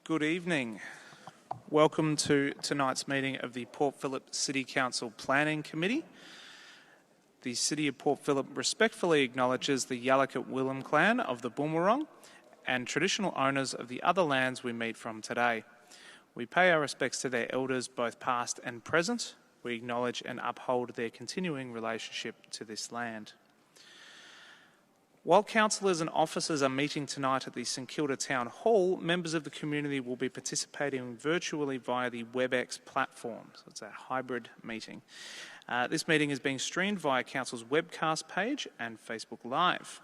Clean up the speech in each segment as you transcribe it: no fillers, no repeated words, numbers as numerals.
Good evening. Welcome to tonight's meeting of the Port Phillip City Council Planning Committee. The City of Port Phillip respectfully acknowledges the Yalukit Willem clan of the Boonwurrung and traditional owners of the other lands we meet from today. We pay our respects to their elders, both past and present. We acknowledge and uphold their continuing relationship to this land. While councillors and officers are meeting tonight at the St Kilda Town Hall, members of the community will be participating virtually via the Webex platform. So it's a hybrid meeting. This meeting is being streamed via Council's webcast page and Facebook Live.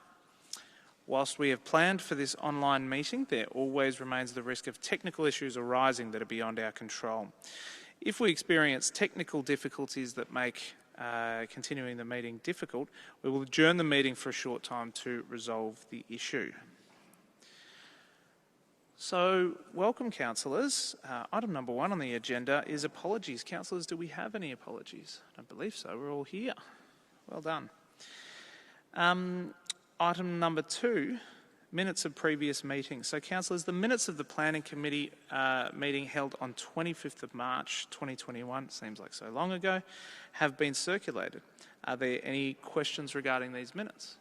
Whilst we have planned for this online meeting, there always remains the risk of technical issues arising that are beyond our control. If we experience technical difficulties that make continuing the meeting difficult, we will adjourn the meeting for a short time to resolve the issue. So, welcome councillors. Item number 1 on the agenda is apologies. Councillors, do we have any apologies? I don't believe so. We're all here. Well done. Item number 2, minutes of previous meetings. So, councillors, the minutes of the Planning Committee meeting held on 25th of March 2021, seems like so long ago, have been circulated. Are there any questions regarding these minutes?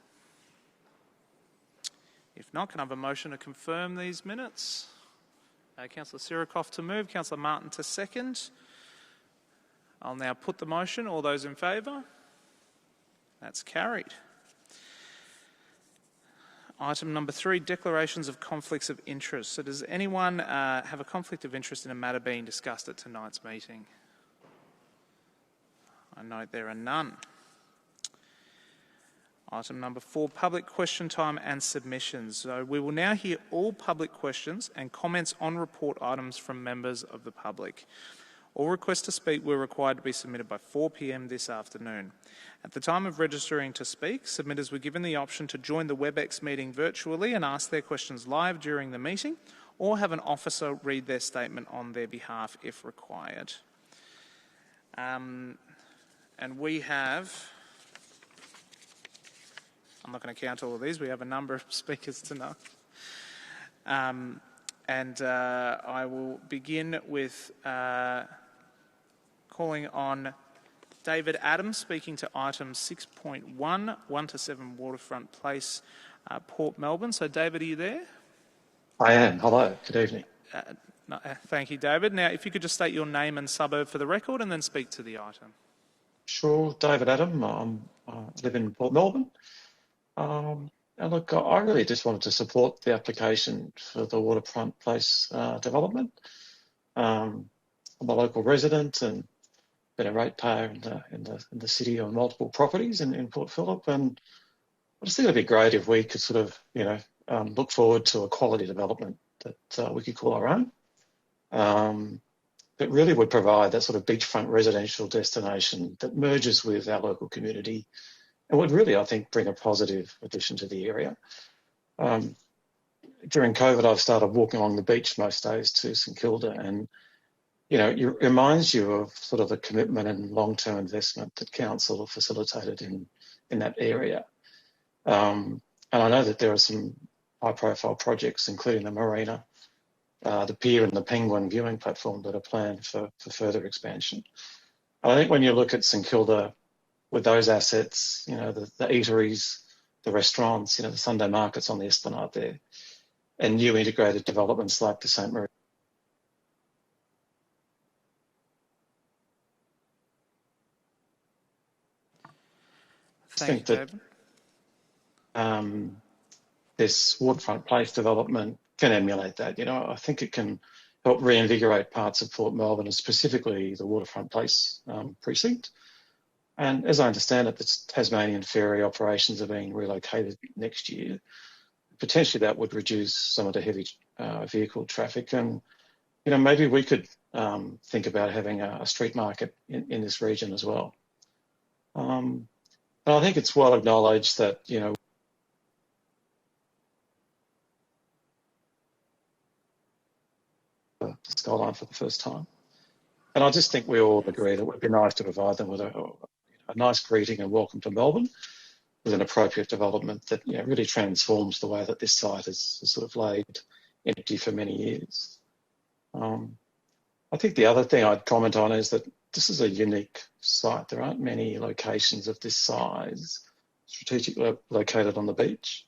If not, can I have a motion to confirm these minutes? Councillor Sirikoff to move, Councillor Martin to second. I'll now put the motion. All those in favour? That's carried. Item number 3, declarations of conflicts of interest. So does anyone have a conflict of interest in a matter being discussed at tonight's meeting? I note there are none. Item number 4, public question time and submissions. So we will now hear all public questions and comments on report items from members of the public. All requests to speak were required to be submitted by 4 p.m. this afternoon. At the time of registering to speak, submitters were given the option to join the Webex meeting virtually and ask their questions live during the meeting, or have an officer read their statement on their behalf if required. And we have, I'm not going to count all of these, we have a number of speakers tonight. I will begin with calling on David Adams, speaking to item 6.1, 1 to 7 Waterfront Place, Port Melbourne. So David, are you there? I am. Hello. Good evening. Thank you, David. Now, if you could just state your name and suburb for the record and then speak to the item. Sure. David Adam. I live in Port Melbourne. And look, I really just wanted to support the application for the Waterfront Place development. I'm a local resident and been a ratepayer in the city on multiple properties in Port Phillip, and I just think it'd be great if we could sort of, look forward to a quality development that we could call our own. That really would provide that sort of beachfront residential destination that merges with our local community and would really, I think, bring a positive addition to the area. During COVID, I've started walking along the beach most days to St Kilda, and it reminds you of sort of the commitment and long-term investment that council have facilitated in that area. And I know that there are some high-profile projects, including the marina, the pier and the penguin viewing platform that are planned for further expansion. I think when you look at St Kilda with those assets, the eateries, the restaurants, the Sunday markets on the Esplanade there, and new integrated developments like the St Marie. Thank you, David. This Waterfront Place development can emulate that. I think it can help reinvigorate parts of Port Melbourne, and specifically the Waterfront Place precinct. And as I understand it, the Tasmanian ferry operations are being relocated next year. Potentially that would reduce some of the heavy vehicle traffic, and maybe we could think about having a street market in this region as well. And I think it's well acknowledged that the skyline for the first time, and I just think we all agree that it would be nice to provide them with a nice greeting and welcome to Melbourne, with an appropriate development that really transforms the way that this site has sort of laid empty for many years. I think the other thing I'd comment on is that this is a unique site. There aren't many locations of this size strategically located on the beach.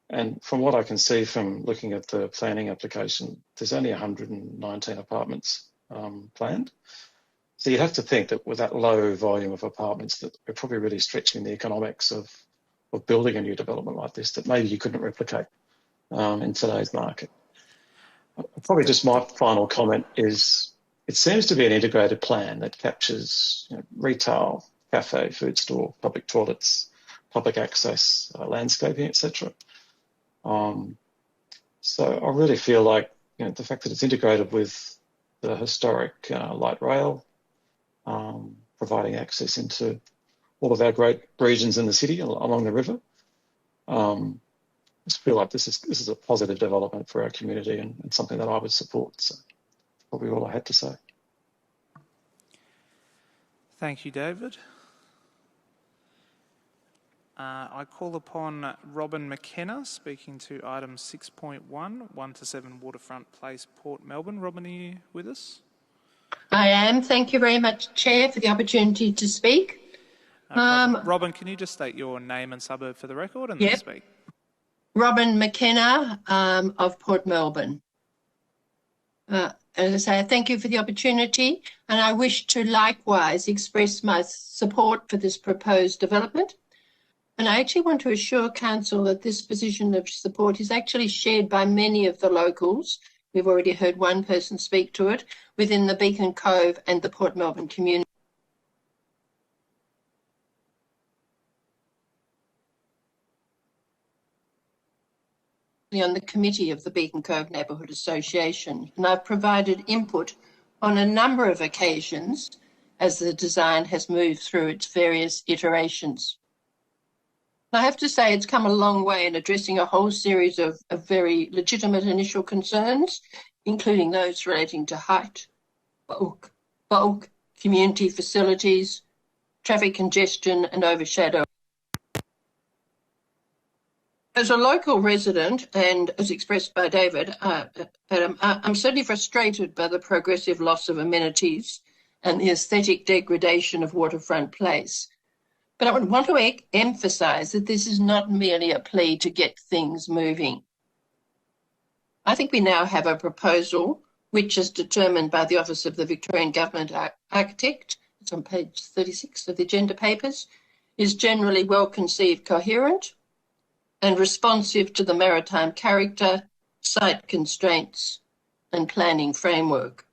And from what I can see from looking at the planning application, there's only 119 apartments planned. So you have to think that with that low volume of apartments, that we're probably really stretching the economics of building a new development like this that maybe you couldn't replicate in today's market. Probably just my final comment is it seems to be an integrated plan that captures retail, cafe, food store, public toilets, public access, landscaping, etc. So I really feel like the fact that it's integrated with the historic light rail, providing access into all of our great regions in the city along the river. I just feel like this is a positive development for our community and something that I would support. So that's probably all I had to say. Thank you, David. I call upon Robin McKenna speaking to item 6.1, 1 to 7 Waterfront Place, Port Melbourne. Robin, are you with us? I am. Thank you very much, Chair, for the opportunity to speak. Robin, can you just state your name and suburb for the record and then speak? Robin McKenna of Port Melbourne. As I say, thank you for the opportunity, and I wish to likewise express my support for this proposed development. And I actually want to assure Council that this position of support is actually shared by many of the locals. We've already heard one person speak to it within the Beacon Cove and the Port Melbourne community. On the committee of the Beacon Cove Neighbourhood Association, and I've provided input on a number of occasions as the design has moved through its various iterations. I have to say it's come a long way in addressing a whole series of very legitimate initial concerns, including those relating to height, bulk, community facilities, traffic congestion and overshadow. As a local resident, and as expressed by David, I'm certainly frustrated by the progressive loss of amenities and the aesthetic degradation of Waterfront Place. But I would want to emphasise that this is not merely a plea to get things moving. I think we now have a proposal which is determined by the Office of the Victorian Government Architect, it's on page 36 of the agenda papers, is generally well conceived, coherent and responsive to the maritime character, site constraints and planning framework.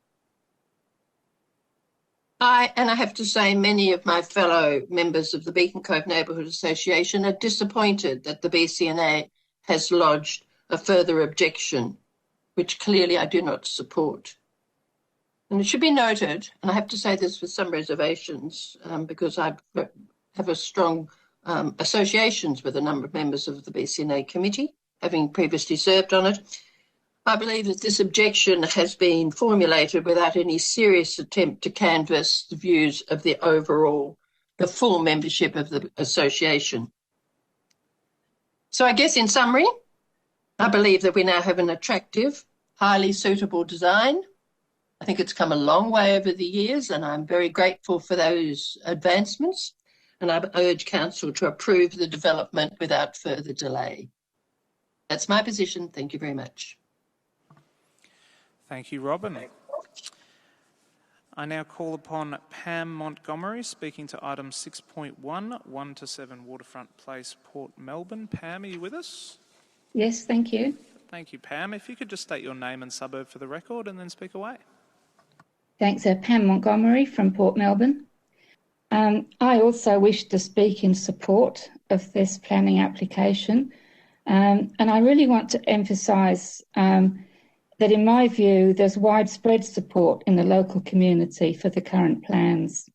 I have to say many of my fellow members of the Beacon Cove Neighbourhood Association are disappointed that the BCNA has lodged a further objection, which clearly I do not support. And it should be noted, and I have to say this with some reservations, because I have a strong associations with a number of members of the BCNA committee, having previously served on it. I believe that this objection has been formulated without any serious attempt to canvass the views of the full membership of the association. So I guess in summary, I believe that we now have an attractive, highly suitable design. I think it's come a long way over the years, and I'm very grateful for those advancements. And I urge Council to approve the development without further delay. That's my position. Thank you very much. Thank you, Robin. I now call upon Pam Montgomery speaking to item 6.1, 1 to 7 Waterfront Place, Port Melbourne. Pam, are you with us? Yes, thank you. Thank you, Pam. If you could just state your name and suburb for the record and then speak away. Thanks, Pam Montgomery from Port Melbourne. I also wish to speak in support of this planning application, and I really want to emphasise that in my view there's widespread support in the local community for the current plans.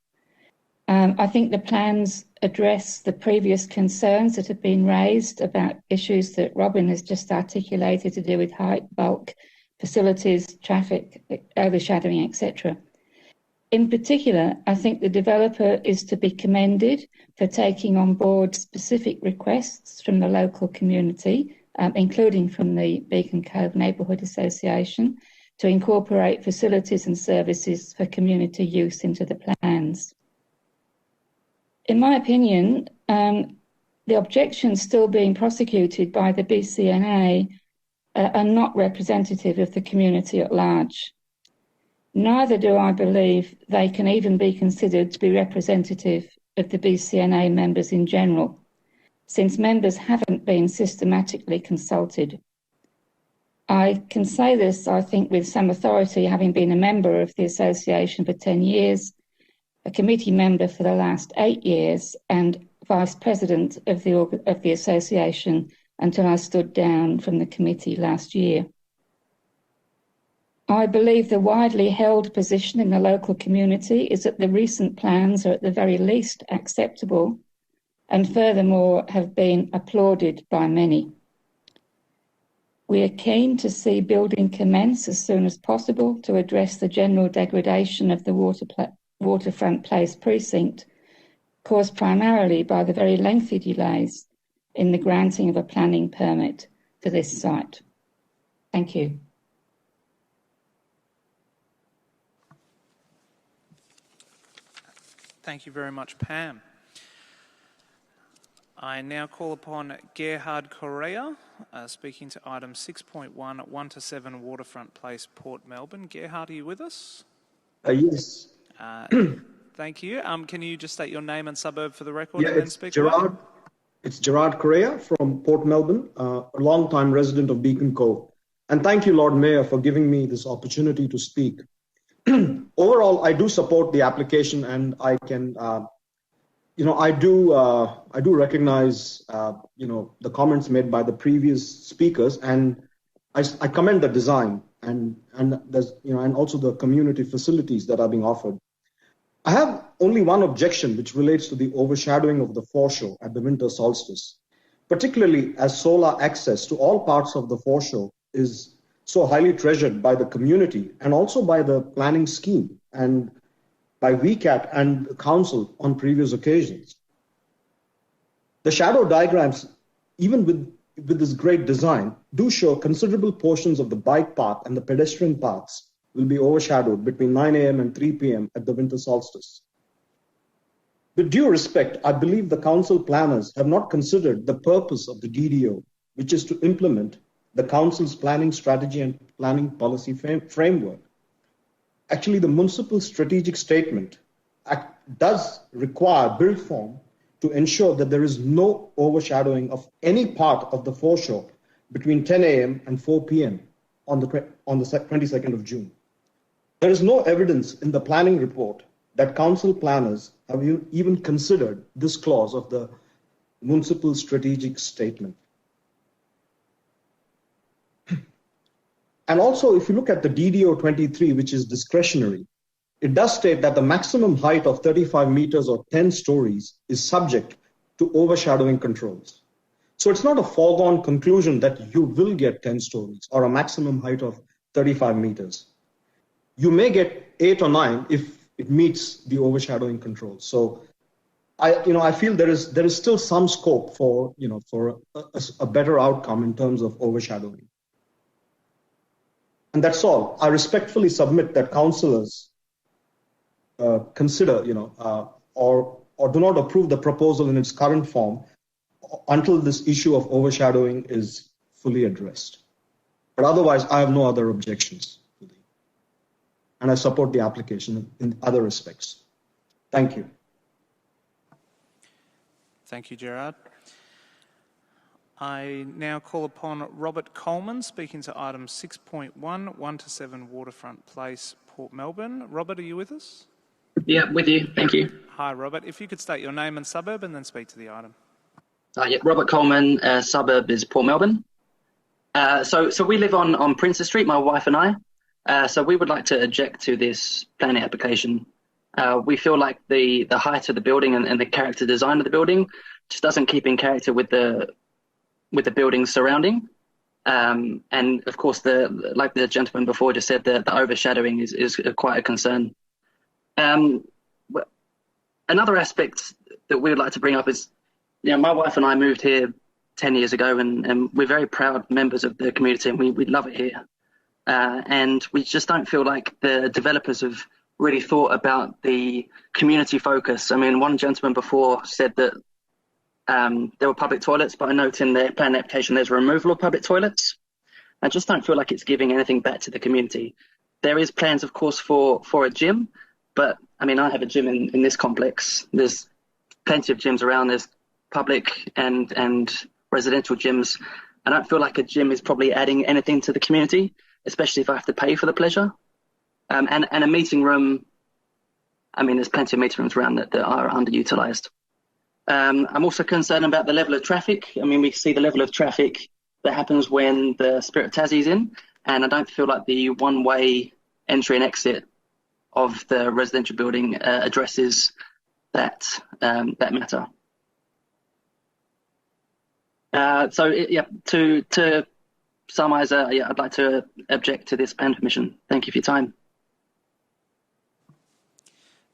I think the plans address the previous concerns that have been raised about issues that Robin has just articulated to do with height, bulk, facilities, traffic, overshadowing, etc. In particular, I think the developer is to be commended for taking on board specific requests from the local community, including from the Beacon Cove Neighbourhood Association, to incorporate facilities and services for community use into the plans. In my opinion, the objections still being prosecuted by the BCNA are not representative of the community at large. Neither do I believe they can even be considered to be representative of the BCNA members in general, since members haven't been systematically consulted. I can say this, I think, with some authority, having been a member of the association for 10 years, a committee member for the last 8 years, and vice president of the association until I stood down from the committee last year. I believe the widely held position in the local community is that the recent plans are at the very least acceptable and furthermore have been applauded by many. We are keen to see building commence as soon as possible to address the general degradation of the Waterfront Place precinct, caused primarily by the very lengthy delays in the granting of a planning permit for this site. Thank you. Thank you very much, Pam. I now call upon Gerhard Correa, speaking to item 6.1, 1 to 7 Waterfront Place, Port Melbourne. Gerhard, are you with us? Yes. Thank you. Can you just state your name and suburb for the record Yeah, and then speak away? It's Gerard Correa from Port Melbourne, a long-time resident of Beacon Cove. And thank you, Lord Mayor, for giving me this opportunity to speak. Overall, I do support the application, and I can, I do recognize, the comments made by the previous speakers, and I commend the design and there's, and also the community facilities that are being offered. I have only one objection, which relates to the overshadowing of the foreshore at the winter solstice, particularly as solar access to all parts of the foreshore is so highly treasured by the community and also by the planning scheme and by VCAT and the council on previous occasions. The shadow diagrams, even with this great design, do show considerable portions of the bike path and the pedestrian paths will be overshadowed between 9 a.m. and 3 p.m. at the winter solstice. With due respect, I believe the council planners have not considered the purpose of the DDO, which is to implement the council's planning strategy and planning policy framework. Actually, the municipal strategic statement does require build form to ensure that there is no overshadowing of any part of the foreshore between 10 a.m. and 4 p.m. on the 22nd of June. There is no evidence in the planning report that council planners have even considered this clause of the municipal strategic statement. And also, if you look at the DDO 23, which is discretionary, it does state that the maximum height of 35 meters or 10 stories is subject to overshadowing controls. So it's not a foregone conclusion that you will get 10 stories or a maximum height of 35 meters. You may get 8 or 9 if it meets the overshadowing controls. So I feel there is still some scope for a better outcome in terms of overshadowing. And that's all. I respectfully submit that councillors consider, or do not approve the proposal in its current form until this issue of overshadowing is fully addressed. But otherwise, I have no other objections. And I support the application in other respects. Thank you. Thank you, Gerard. I now call upon Robert Coleman, speaking to item 6.1, 1 to 7 Waterfront Place, Port Melbourne. Robert, are you with us? Yeah, with you. Thank you. Hi, Robert. If you could state your name and suburb and then speak to the item. Yeah, Robert Coleman, suburb is Port Melbourne. So we live on Princess Street, my wife and I. So we would like to object to this planning application. We feel like the height of the building and the character design of the building just doesn't keep in character with the buildings surrounding. And of course, like the gentleman before just said, the overshadowing is quite a concern. Another aspect that we would like to bring up is, my wife and I moved here 10 years ago, and we're very proud members of the community, and we love it here. and we just don't feel like the developers have really thought about the community focus. I mean, one gentleman before said that there were public toilets, but I note in the plan application there's removal of public toilets. I just don't feel like it's giving anything back to the community. There is plans, of course, for a gym, but I mean, I have a gym in this complex. There's plenty of gyms around. There's public and residential gyms. I don't feel like a gym is probably adding anything to the community, especially if I have to pay for the pleasure. And a meeting room, I mean, there's plenty of meeting rooms around that are underutilised. I'm also concerned about the level of traffic. I mean, we see the level of traffic that happens when the Spirit of Tassie's in, and I don't feel like the one-way entry and exit of the residential building addresses that matter. To summarise, I'd like to object to this plan permission. Thank you for your time.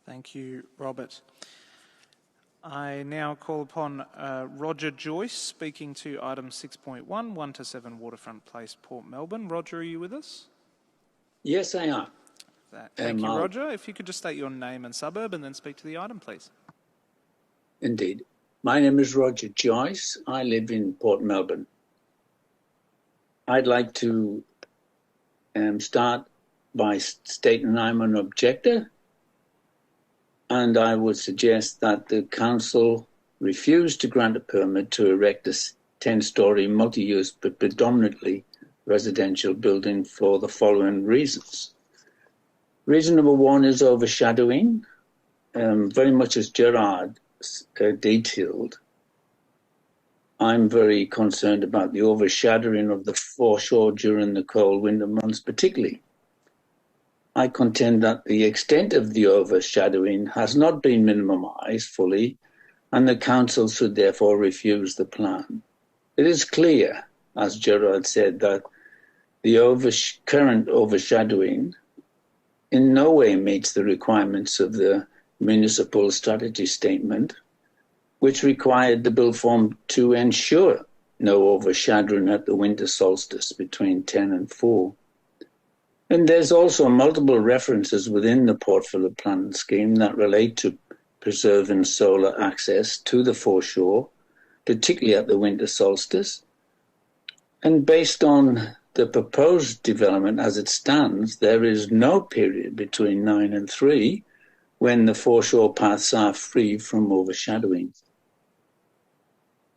Thank you, Robert. I now call upon Roger Joyce speaking to item 6.1, 1 to 7 Waterfront Place, Port Melbourne. Roger, are you with us? Yes, I am. Thank you, Roger. If you could just state your name and suburb and then speak to the item, please. Indeed. My name is Roger Joyce. I live in Port Melbourne. I'd like to start by stating I'm an objector, and I would suggest that the council refused to grant a permit to erect a 10-storey multi-use but predominantly residential building for the following reasons. Reason number one is overshadowing. Very much as Gerard detailed, I'm very concerned about the overshadowing of the foreshore during the cold winter months particularly. I contend that the extent of the overshadowing has not been minimised fully, and the council should therefore refuse the plan. It is clear, as Gerard said, that the current overshadowing in no way meets the requirements of the municipal strategy statement, which required the bill form to ensure no overshadowing at the winter solstice between 10 and 4. And there's also multiple references within the Port Phillip planning scheme that relate to preserving solar access to the foreshore, particularly at the winter solstice. And based on the proposed development as it stands, there is no period between 9 and 3 when the foreshore paths are free from overshadowing.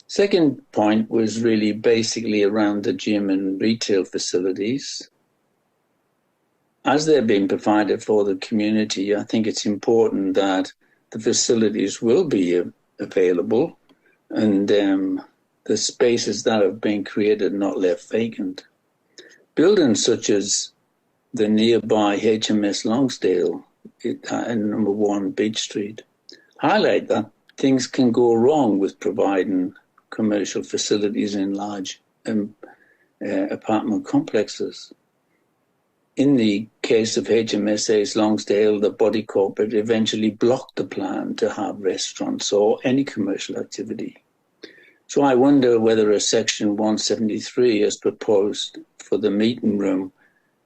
Second point was really basically around the gym and retail facilities. As they're being provided for the community, I think it's important that the facilities will be available and the spaces that have been created not left vacant. Buildings such as the nearby HMS Longsdale and number 1 Beach Street highlight that things can go wrong with providing commercial facilities in large apartment complexes. In the case of HMSA's Longsdale, the body corporate eventually blocked the plan to have restaurants or any commercial activity. So I wonder whether a section 173 as proposed for the meeting room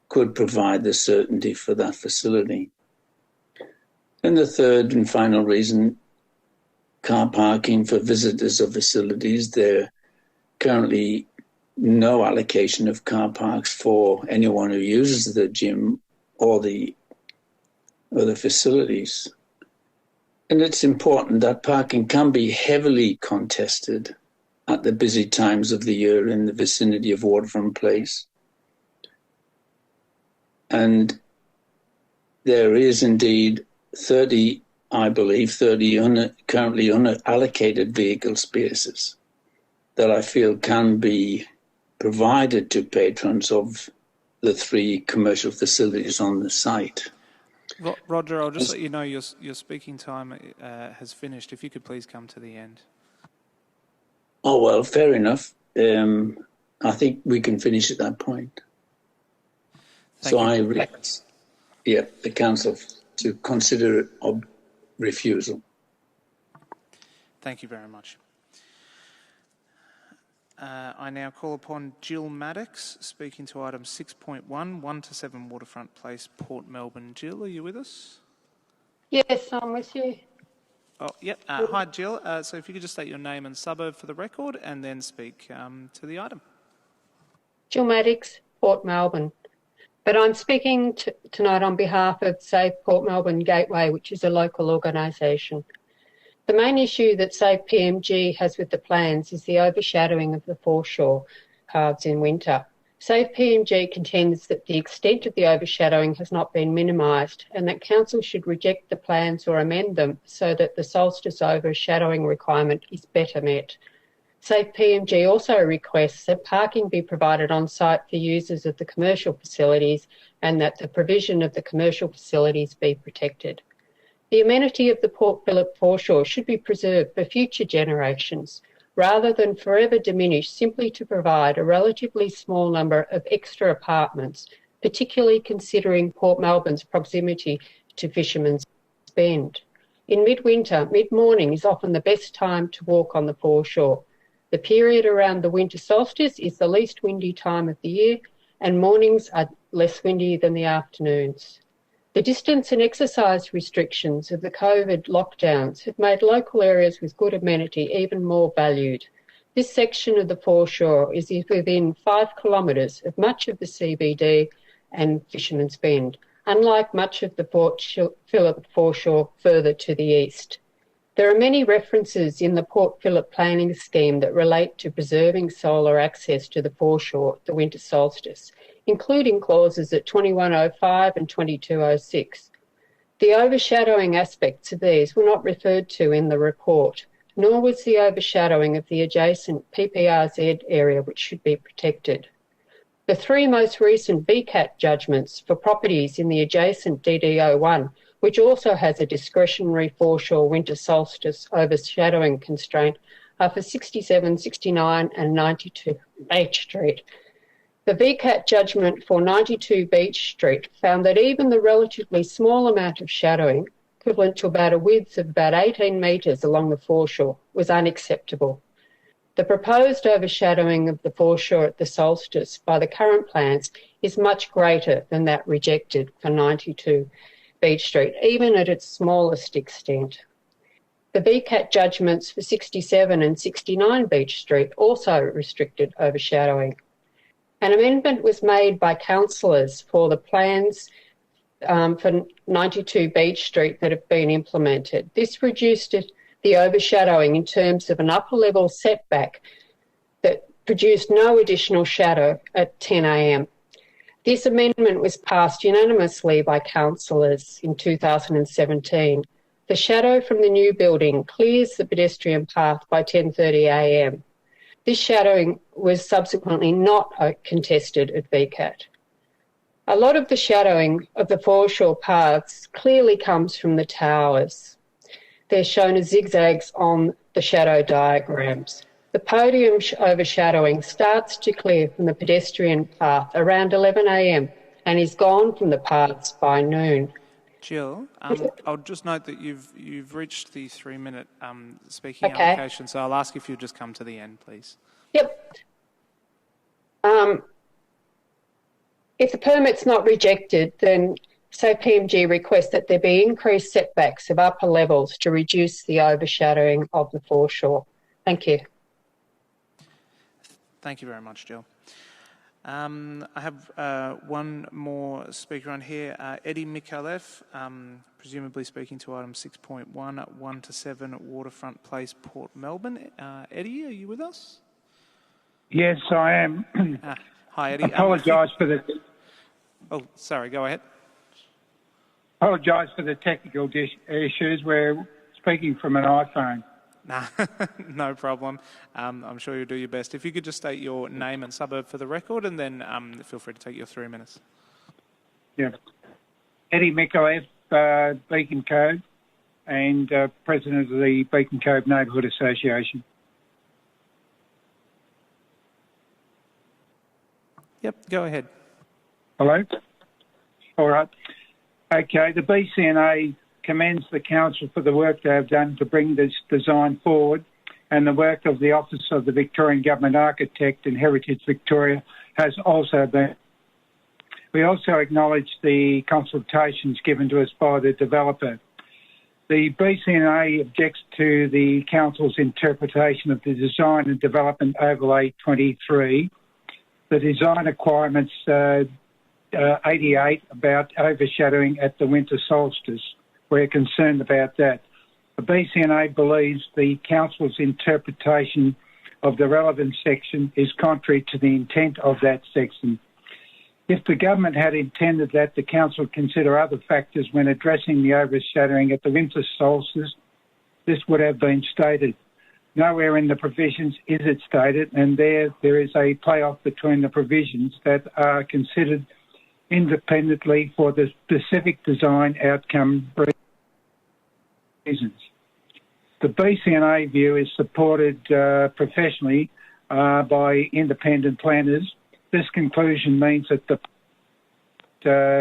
could provide the certainty for that facility. And the third and final reason, car parking for visitors of facilities. There currently no allocation of car parks for anyone who uses the gym or the other facilities. And it's important that parking can be heavily contested at the busy times of the year in the vicinity of Waterfront Place. And there is indeed 30 currently unallocated vehicle spaces that I feel can be provided to patrons of the 3 commercial facilities on the site. Roger, I'll just let you know your speaking time has finished. If you could please come to the end. Oh, well, fair enough. I think we can finish at that point. So I request the council to consider refusal. Thank you very much. I now call upon Jill Maddox, speaking to item 6.1, 1 to 7 Waterfront Place, Port Melbourne. Jill, are you with us? Yes, I'm with you. Oh, yep. Hi, Jill. So if you could just state your name and suburb for the record and then speak to the item. Jill Maddox, Port Melbourne. But I'm speaking tonight on behalf of Save Port Melbourne Gateway, which is a local organisation. The main issue that Save PMG has with the plans is the overshadowing of the foreshore paths in winter. Save PMG contends that the extent of the overshadowing has not been minimised and that council should reject the plans or amend them so that the solstice overshadowing requirement is better met. Save PMG also requests that parking be provided on site for users of the commercial facilities and that the provision of the commercial facilities be protected. The amenity of the Port Phillip foreshore should be preserved for future generations, rather than forever diminished simply to provide a relatively small number of extra apartments, particularly considering Port Melbourne's proximity to Fisherman's Bend. In midwinter, mid-morning is often the best time to walk on the foreshore. The period around the winter solstice is the least windy time of the year, and mornings are less windy than the afternoons. The distance and exercise restrictions of the COVID lockdowns have made local areas with good amenity even more valued. This section of the foreshore is within 5 kilometres of much of the CBD and Fisherman's Bend, unlike much of the Port Phillip foreshore further to the east. There are many references in the Port Phillip planning scheme that relate to preserving solar access to the foreshore at the winter solstice, including clauses at 2105 and 2206. The overshadowing aspects of these were not referred to in the report, nor was the overshadowing of the adjacent PPRZ area, which should be protected. The 3 most recent VCAT judgments for properties in the adjacent DD01, which also has a discretionary foreshore winter solstice overshadowing constraint, are for 67, 69 and 92 Beach Street. The VCAT judgment for 92 Beach Street found that even the relatively small amount of shadowing, equivalent to about a width of about 18 metres along the foreshore, was unacceptable. The proposed overshadowing of the foreshore at the solstice by the current plans is much greater than that rejected for 92 Beach Street, even at its smallest extent. The VCAT judgments for 67 and 69 Beach Street also restricted overshadowing. An amendment was made by councillors for the plans for 92 Beach Street that have been implemented. This reduced the overshadowing in terms of an upper level setback that produced no additional shadow at 10 a.m. This amendment was passed unanimously by councillors in 2017. The shadow from the new building clears the pedestrian path by 10:30 a.m. This shadowing was subsequently not contested at VCAT. A lot of the shadowing of the foreshore paths clearly comes from the towers. They're shown as zigzags on the shadow diagrams. The podium overshadowing starts to clear from the pedestrian path around 11 a.m. and is gone from the paths by noon. Jill, I'll just note that you've reached the 3-minute speaking allocation, so I'll ask if you'll just come to the end, please. Yep. If the permit's not rejected, then PMG requests that there be increased setbacks of upper levels to reduce the overshadowing of the foreshore. Thank you. Thank you very much, Jill. I have one more speaker on here, Eddie Mikalev, presumably speaking to item 6.1, 1 to 7 Waterfront Place, Port Melbourne. Eddie, are you with us? Yes, I am. Hi, Eddie. Apologise for the... Oh, sorry, go ahead. Apologise for the technical issues. We're speaking from an iPhone. Nah, no problem. I'm sure you'll do your best. If you could just state your name and suburb for the record, and then feel free to take your 3 minutes. Yeah. Eddie Mikalev, Beacon Cove, and President of the Beacon Cove Neighbourhood Association. Yep, go ahead. Hello? All right. Okay, the BCNA commends the council for the work they have done to bring this design forward and the work of the Office of the Victorian Government Architect and Heritage Victoria has also been. We also acknowledge the consultations given to us by the developer. The BCNA objects to the Council's interpretation of the Design and Development Overlay 23, the design requirements 88 about overshadowing at the winter solstice. We're concerned about that. The BCNA believes the Council's interpretation of the relevant section is contrary to the intent of that section. If the government had intended that the Council consider other factors when addressing the overshadowing at the winter solstice, this would have been stated. Nowhere in the provisions is it stated, and there is a play-off between the provisions that are considered independently for the specific design outcome reasons. The BCNA view is supported professionally by independent planners. This conclusion means that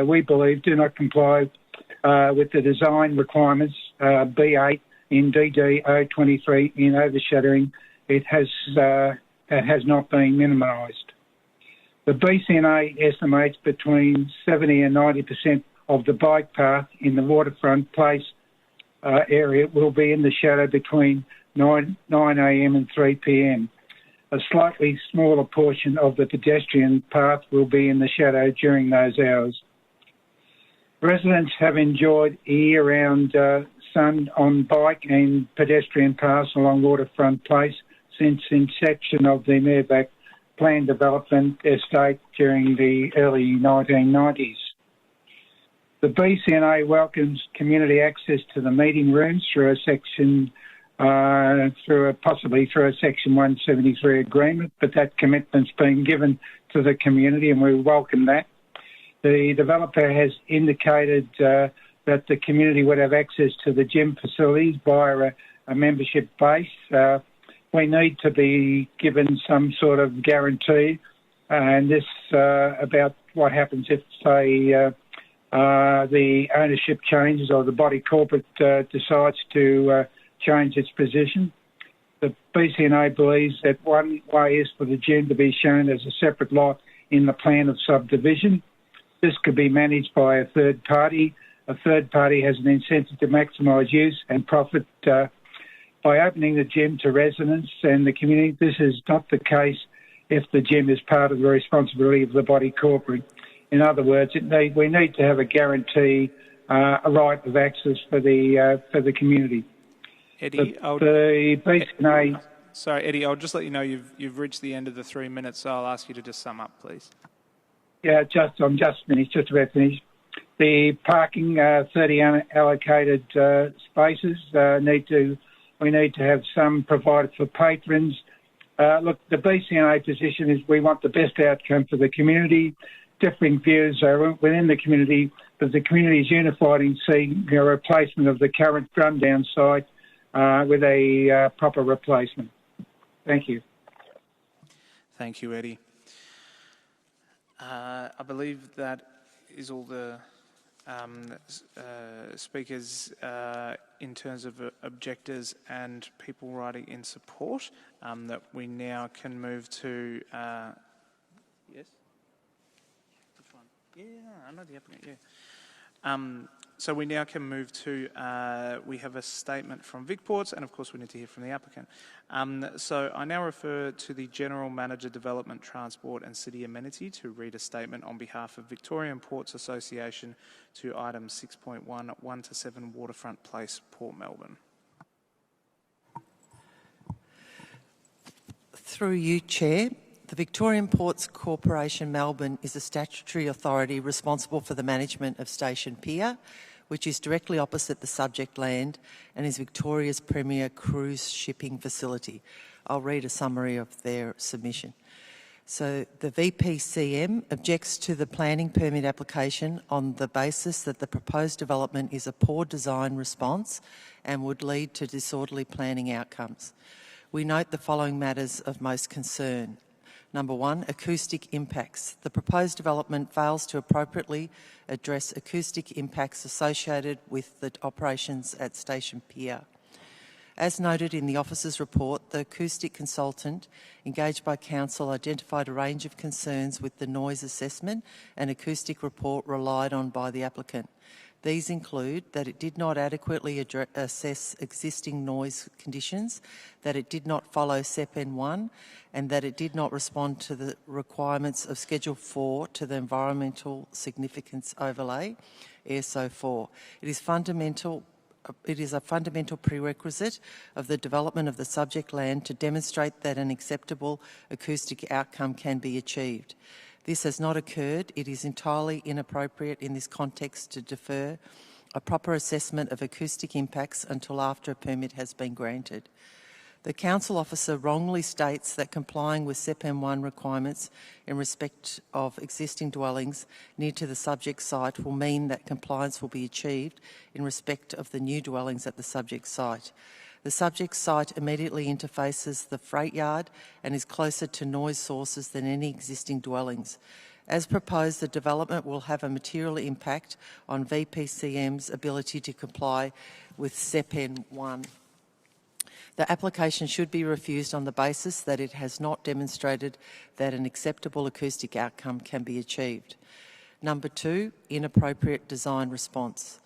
we believe do not comply with the design requirements B8 in DD 023 in overshadowing. It has not been minimised. The BCNA estimates between 70 and 90% of the bike path in the Waterfront Place area will be in the shadow between 9 a.m. and 3 p.m. A slightly smaller portion of the pedestrian path will be in the shadow during those hours. Residents have enjoyed year-round sun on bike and pedestrian paths along Waterfront Place since inception of the Mirvac planned development estate during the early 1990s. The BCNA welcomes community access to the meeting rooms through a section, possibly through a Section 173 agreement, but that commitment's been given to the community, and we welcome that. The developer has indicated that the community would have access to the gym facilities via a membership base. We need to be given some sort of guarantee, and this about what happens if, say, the ownership changes or the body corporate decides to change its position. The BCNA believes that one way is for the gym to be shown as a separate lot in the plan of subdivision. This could be managed by a third party. A third party has an incentive to maximise use and profit by opening the gym to residents and the community. This is not the case if the gym is part of the responsibility of the body corporate. In other words, we need to have a guarantee, a right of access for the community. Eddie, sorry, Eddie, I'll just let you know you've reached the end of the 3 minutes, so I'll ask you to just sum up, please. Yeah, I'm just finished, just about finished. The parking, 30 allocated spaces, we need to have some provided for patrons. Look, the BCNA position is we want the best outcome for the community. Differing views are within the community, but the community is unified in seeing a replacement of the current rundown site with a proper replacement. Thank you. Thank you, Eddie. I believe that is all the speakers in terms of objectors and people writing in support, that we now can move to... yes? Which one? Yeah, I know the applicant, yeah. So we now can move to, we have a statement from VicPorts, and of course we need to hear from the applicant. So I now refer to the General Manager Development, Transport and City Amenity to read a statement on behalf of Victorian Ports Association to item 6.1, 1 to 7 Waterfront Place, Port Melbourne. Through you, Chair. The Victorian Ports Corporation Melbourne is a statutory authority responsible for the management of Station Pier, which is directly opposite the subject land and is Victoria's premier cruise shipping facility. I'll read a summary of their submission. So the VPCM objects to the planning permit application on the basis that the proposed development is a poor design response and would lead to disorderly planning outcomes. We note the following matters of most concern. Number one, acoustic impacts. The proposed development fails to appropriately address acoustic impacts associated with the operations at Station Pier. As noted in the officer's report, the acoustic consultant engaged by Council identified a range of concerns with the noise assessment and acoustic report relied on by the applicant. These include that it did not adequately assess existing noise conditions, that it did not follow SEPN1, and that it did not respond to the requirements of Schedule 4 to the Environmental Significance Overlay, ESO 4. It is a fundamental prerequisite of the development of the subject land to demonstrate that an acceptable acoustic outcome can be achieved. This has not occurred. It is entirely inappropriate in this context to defer a proper assessment of acoustic impacts until after a permit has been granted. The council officer wrongly states that complying with SEPN1 requirements in respect of existing dwellings near to the subject site will mean that compliance will be achieved in respect of the new dwellings at the subject site. The subject site immediately interfaces the freight yard and is closer to noise sources than any existing dwellings. As proposed, the development will have a material impact on VPCM's ability to comply with SEPN1. The application should be refused on the basis that it has not demonstrated that an acceptable acoustic outcome can be achieved. Number 2, inappropriate design response.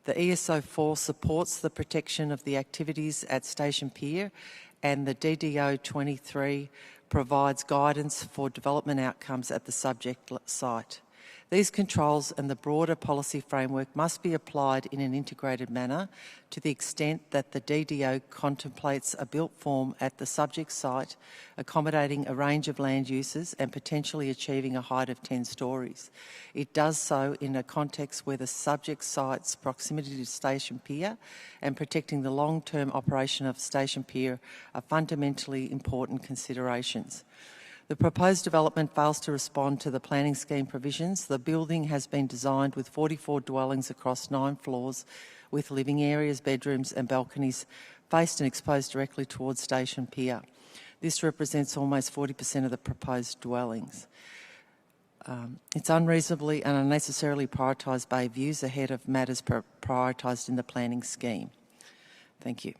The ESO 4 supports the protection of the activities at Station Pier, and the DDO 23 provides guidance for development outcomes at the subject site. These controls and the broader policy framework must be applied in an integrated manner to the extent that the DDO contemplates a built form at the subject site, accommodating a range of land uses and potentially achieving a height of 10 stories. It does so in a context where the subject site's proximity to Station Pier and protecting the long-term operation of Station Pier are fundamentally important considerations. The proposed development fails to respond to the planning scheme provisions. The building has been designed with 44 dwellings across 9 floors with living areas, bedrooms and balconies faced and exposed directly towards Station Pier. This represents almost 40% of the proposed dwellings. It's unreasonably and unnecessarily prioritised bay views ahead of matters prioritised in the planning scheme. Thank you.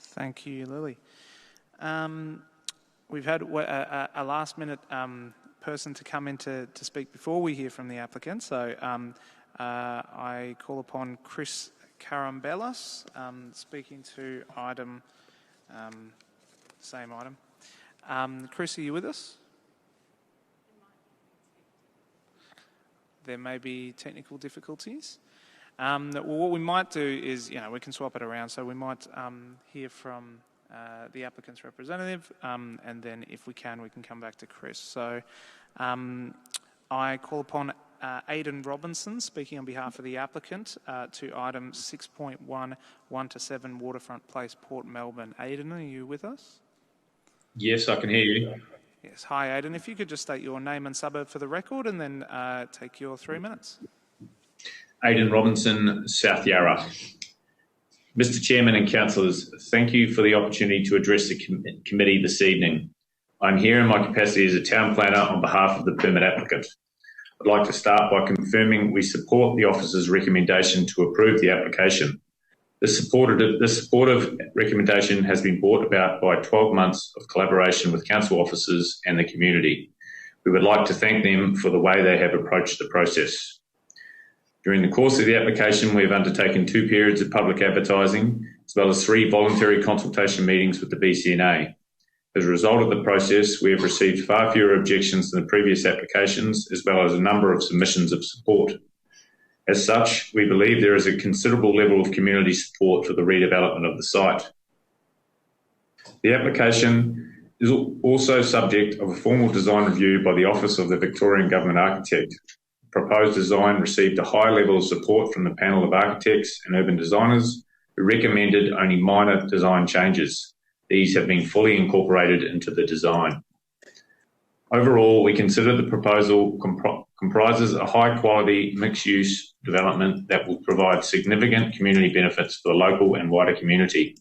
Thank you, Lily. We've had a last-minute person to come in to speak before we hear from the applicant. So I call upon Chris Carambellas, speaking to item, same item. Chris, are you with us? There may be technical difficulties. Well, what we might do is, we can swap it around. So we might hear from the applicant's representative, and then if we can come back to Chris. So I call upon Aidan Robinson, speaking on behalf of the applicant, to item 6.1, 1 to 7 Waterfront Place, Port Melbourne. Aidan, are you with us? Yes, I can hear you. Yes. Hi, Aidan. If you could just state your name and suburb for the record and then take your 3 minutes. Aidan Robinson, South Yarra. Mr Chairman and councillors, thank you for the opportunity to address the committee this evening. I'm here in my capacity as a town planner on behalf of the permit applicant. I'd like to start by confirming we support the officer's recommendation to approve the application. This supportive recommendation has been brought about by 12 months of collaboration with council officers and the community. We would like to thank them for the way they have approached the process. During the course of the application, we have undertaken 2 periods of public advertising, as well as 3 voluntary consultation meetings with the BCNA. As a result of the process, we have received far fewer objections than the previous applications, as well as a number of submissions of support. As such, we believe there is a considerable level of community support for the redevelopment of the site. The application is also subject of a formal design review by the Office of the Victorian Government Architect. Proposed design received a high level of support from the panel of architects and urban designers who recommended only minor design changes. These have been fully incorporated into the design. Overall, we consider the proposal comprises a high-quality mixed-use development that will provide significant community benefits for the local and wider community.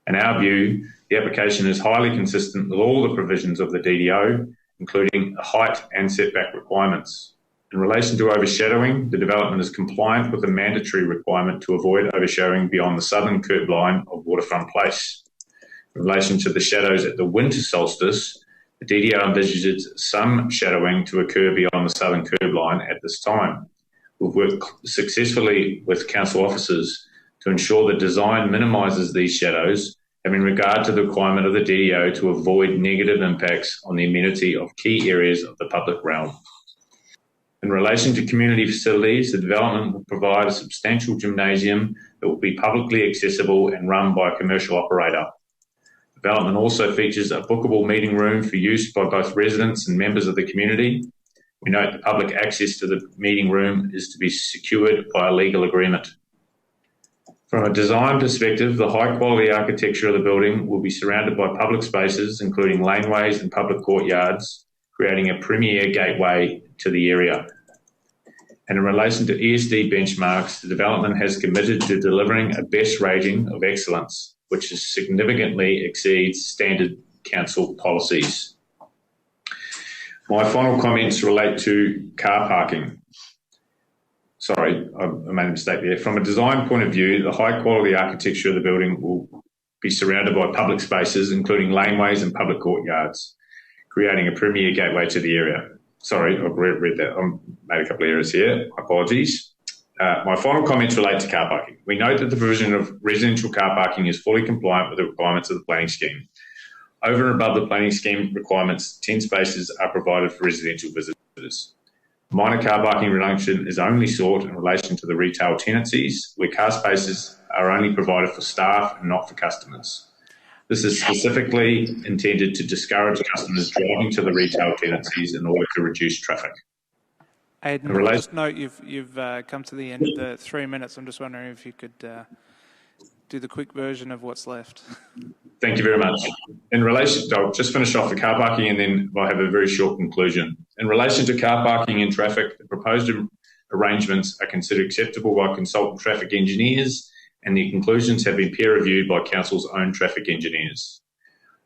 In our view, the application is highly consistent with all the provisions of the DDO, including height and setback requirements. In relation to overshadowing, the development is compliant with the mandatory requirement to avoid overshadowing beyond the southern curb line of Waterfront Place. In relation to the shadows at the winter solstice, the DDO envisages some shadowing to occur beyond the southern curb line at this time. We've worked successfully with council officers to ensure the design minimises these shadows, having regard to the requirement of the DDO to avoid negative impacts on the amenity of key areas of the public realm. In relation to community facilities, the development will provide a substantial gymnasium that will be publicly accessible and run by a commercial operator. Development also features a bookable meeting room for use by both residents and members of the community. We note that public access to the meeting room is to be secured by a legal agreement. From a design perspective, the high-quality architecture of the building will be surrounded by public spaces, including laneways and public courtyards, creating a premier gateway to the area. And in relation to ESD benchmarks, the development has committed to delivering a best rating of excellence, which significantly exceeds standard council policies. My final comments relate to car parking. Sorry, I made a mistake there. From a design point of view, the high quality architecture of the building will be surrounded by public spaces, including laneways and public courtyards, creating a premier gateway to the area. Sorry, I've read that. I made a couple of errors here. Apologies. My final comments relate to car parking. We note that the provision of residential car parking is fully compliant with the requirements of the planning scheme. Over and above the planning scheme requirements, 10 spaces are provided for residential visitors. Minor car parking reduction is only sought in relation to the retail tenancies, where car spaces are only provided for staff and not for customers. This is specifically intended to discourage customers driving to the retail tenancies in order to reduce traffic. Aidan, I'll just note you've come to the end of the 3 minutes. I'm just wondering if you could do the quick version of what's left. Thank you very much. In relation, I'll just finish off the car parking and then I'll have a very short conclusion. In relation to car parking and traffic, the proposed arrangements are considered acceptable by consultant traffic engineers, and the conclusions have been peer reviewed by Council's own traffic engineers.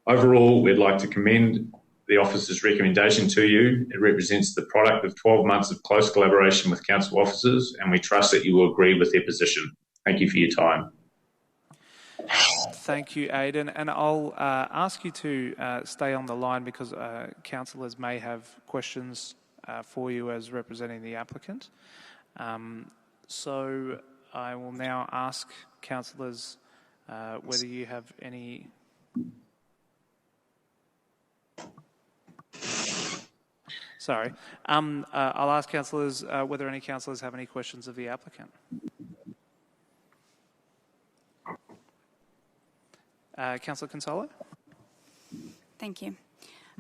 Overall, we'd like to commend the officer's recommendation to you. It represents the product of 12 months of close collaboration with council officers, and we trust that you will agree with their position. Thank you for your time. Thank you, Aidan. And I'll ask you to stay on the line because councillors may have questions for you as representing the applicant. So I will now ask councillors whether you have any... Sorry. I'll ask councillors whether any councillors have any questions of the applicant. Councillor Consolo? Thank you.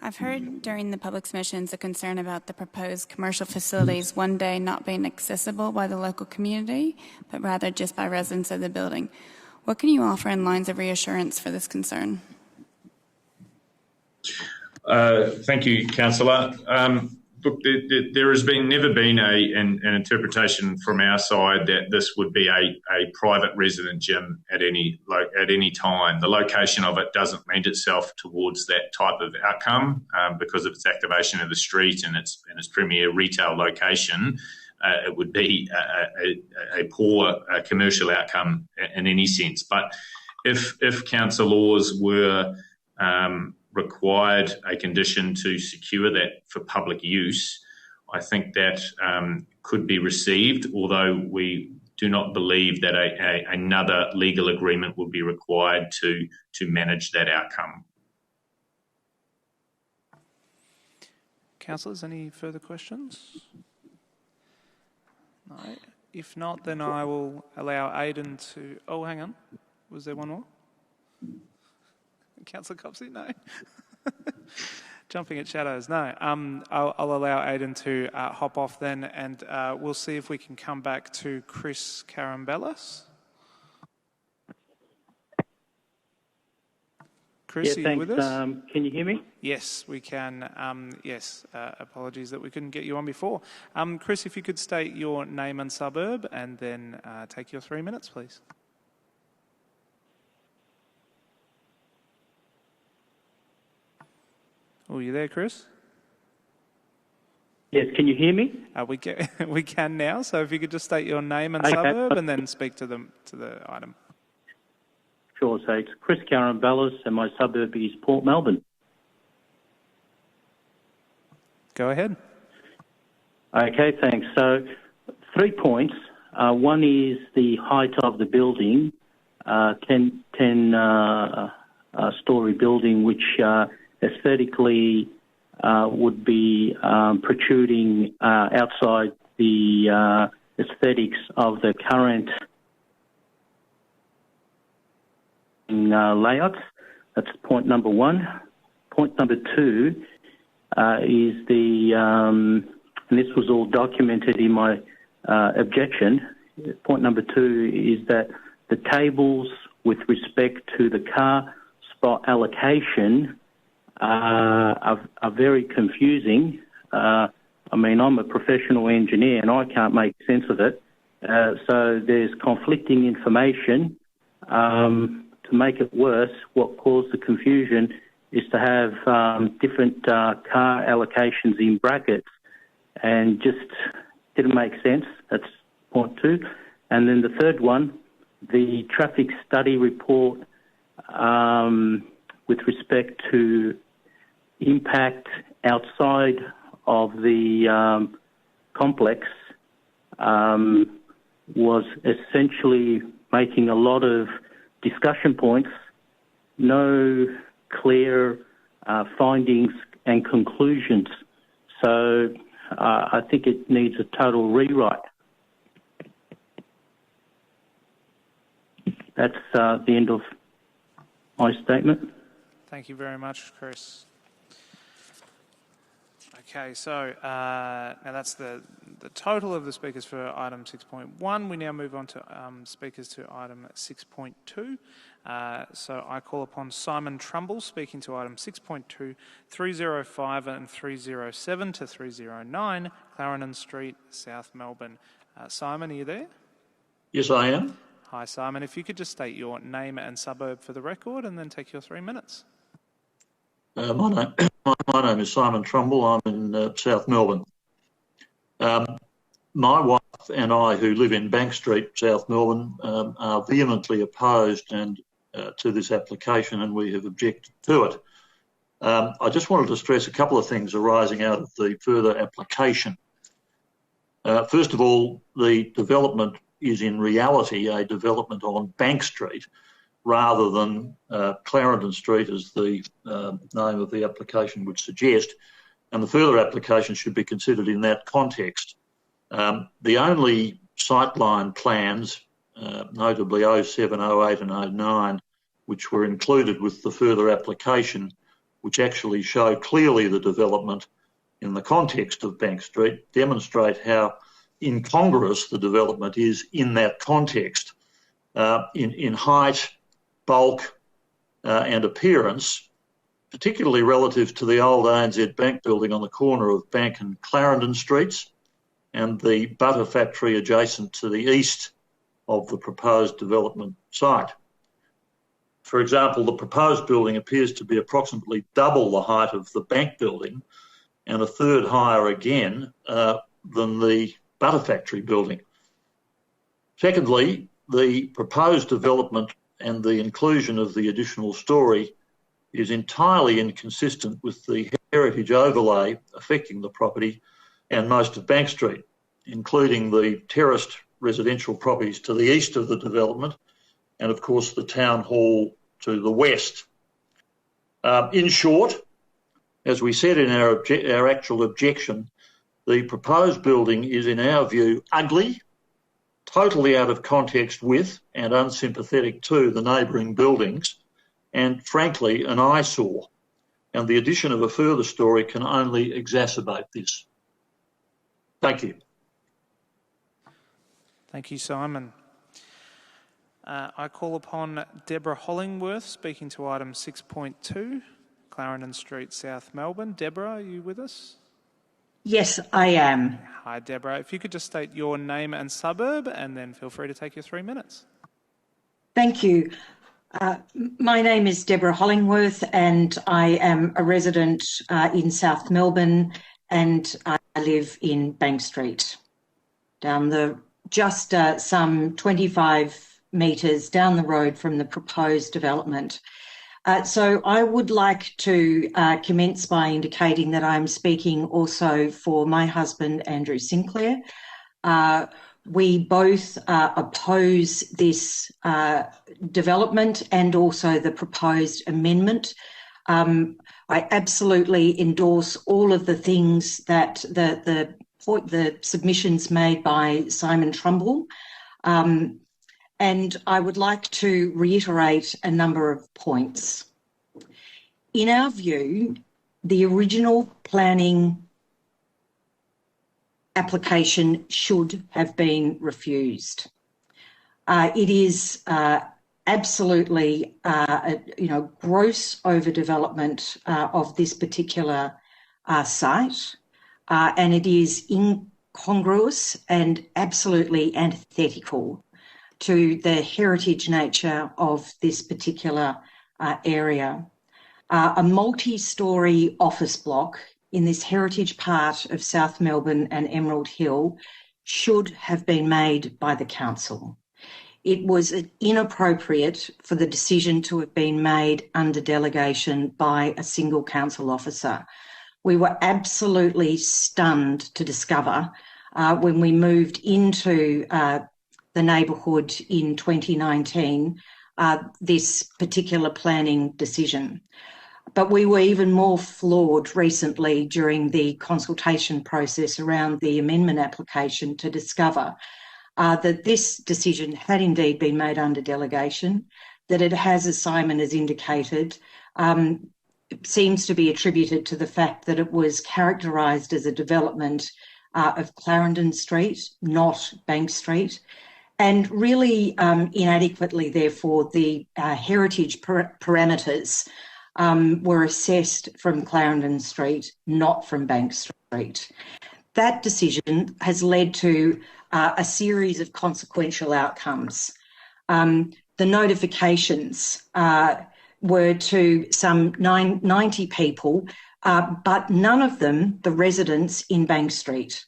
I've heard during the public submissions a concern about the proposed commercial facilities one day not being accessible by the local community, but rather just by residents of the building. What can you offer in lines of reassurance for this concern? Thank you, Councillor. Look, there has never been an interpretation from our side that this would be a private resident gym at any time. The location of it doesn't lend itself towards that type of outcome because of its activation of the street and its premier retail location. It would be a poor commercial outcome in any sense. But if council laws were required a condition to secure that for public use, I think that could be received, although we do not believe that another legal agreement would be required to manage that outcome. Councillors, any further questions? No. If not, then I will allow Aidan to... Oh, hang on. Was there one more? Councillor Copsey? No. Jumping at shadows? No. I'll allow Aidan to hop off then, and we'll see if we can come back to Chris Karambellis. Chris, yeah, are you with us? Can you hear me? Yes, we can. Yes, apologies that we couldn't get you on before. Chris, if you could state your name and suburb and then take your 3 minutes, please. Oh, you there, Chris? Yes, can you hear me? We can now. So if you could just state your name and suburb, and then speak to the item. Sure. So it's Chris Carambelis, and my suburb is Port Melbourne. Go ahead. Okay, thanks. So 3 points. One is the height of the building, 10-story building, which aesthetically would be protruding outside the aesthetics of the current layouts. That's point number one. Point number two is and this was all documented in my objection. Point number two is that the tables with respect to the car spot allocation are very confusing. I mean, I'm a professional engineer and I can't make sense of it. So there's conflicting information. To make it worse, what caused the confusion is to have different car allocations in brackets, and just didn't make sense. That's point two. And then the third one, the traffic study report with respect to impact outside of the complex was essentially making a lot of discussion points, no clear findings and conclusions. So I think it needs a total rewrite. That's the end of my statement. Thank you very much, Chris. Okay, so now that's the total of the speakers for item 6.1. We now move on to speakers to item 6.2. So I call upon Simon Trumbull speaking to item 6.2, 305 and 307 to 309, Clarendon Street, South Melbourne. Simon, are you there? Yes, I am. Hi, Simon. If you could just state your name and suburb for the record and then take your 3 minutes. My name is Simon Trumbull. I'm in South Melbourne. My wife and I, who live in Bank Street, South Melbourne, are vehemently opposed to this application, and we have objected to it. I just wanted to stress a couple of things arising out of the further application. First of all, the development is in reality a development on Bank Street rather than Clarendon Street, as the name of the application would suggest, and the further application should be considered in that context. The only sightline plans, notably 07, 08 and 09, which were included with the further application, which actually show clearly the development in the context of Bank Street, demonstrate how incongruous the development is in that context. In height, bulk and appearance, particularly relative to the old ANZ Bank building on the corner of Bank and Clarendon Streets and the butter factory adjacent to the east of the proposed development site. For example, the proposed building appears to be approximately double the height of the Bank building and a third higher again than the butter factory building. Secondly, the proposed development and the inclusion of the additional story is entirely inconsistent with the heritage overlay affecting the property and most of Bank Street, including the terraced residential properties to the east of the development and, of course, the town hall to the west. In short, as we said in our actual objection, the proposed building is, in our view, ugly, totally out of context with and unsympathetic to the neighbouring buildings, and frankly an eyesore, and the addition of a further story can only exacerbate this. Thank you. Thank you, Simon. I call upon Deborah Hollingworth speaking to item 6.2, Clarendon Street, South Melbourne. Deborah, are you with us? Yes, I am. Hi, Deborah. If you could just state your name and suburb, and then feel free to take your 3 minutes. Thank you. My name is Deborah Hollingworth, and I am a resident in South Melbourne, and I I live in Bank Street, just some 25 metres down the road from the proposed development. So I would like to commence by indicating that I'm speaking also for my husband, Andrew Sinclair. We both oppose this development and also the proposed amendment. I absolutely endorse all of the things that the submissions made by Simon Trumbull. And I would like to reiterate a number of points. In our view, the original planning application should have been refused. It is absolutely, gross overdevelopment of this particular site, and it is incongruous and absolutely antithetical to the heritage nature of this particular area. A multi-storey office block in this heritage part of South Melbourne and Emerald Hill should have been made by the council. It was inappropriate for the decision to have been made under delegation by a single council officer. We were absolutely stunned to discover when we moved into the neighbourhood in 2019, this particular planning decision. But we were even more floored recently during the consultation process around the amendment application to discover that this decision had indeed been made under delegation, that it has, as Simon has indicated, seems to be attributed to the fact that it was characterised as a development of Clarendon Street, not Bank Street, and really inadequately, therefore, the heritage parameters were assessed from Clarendon Street, not from Bank Street. That decision has led to a series of consequential outcomes. The notifications were to some 90 people, but none of them the residents in Bank Street.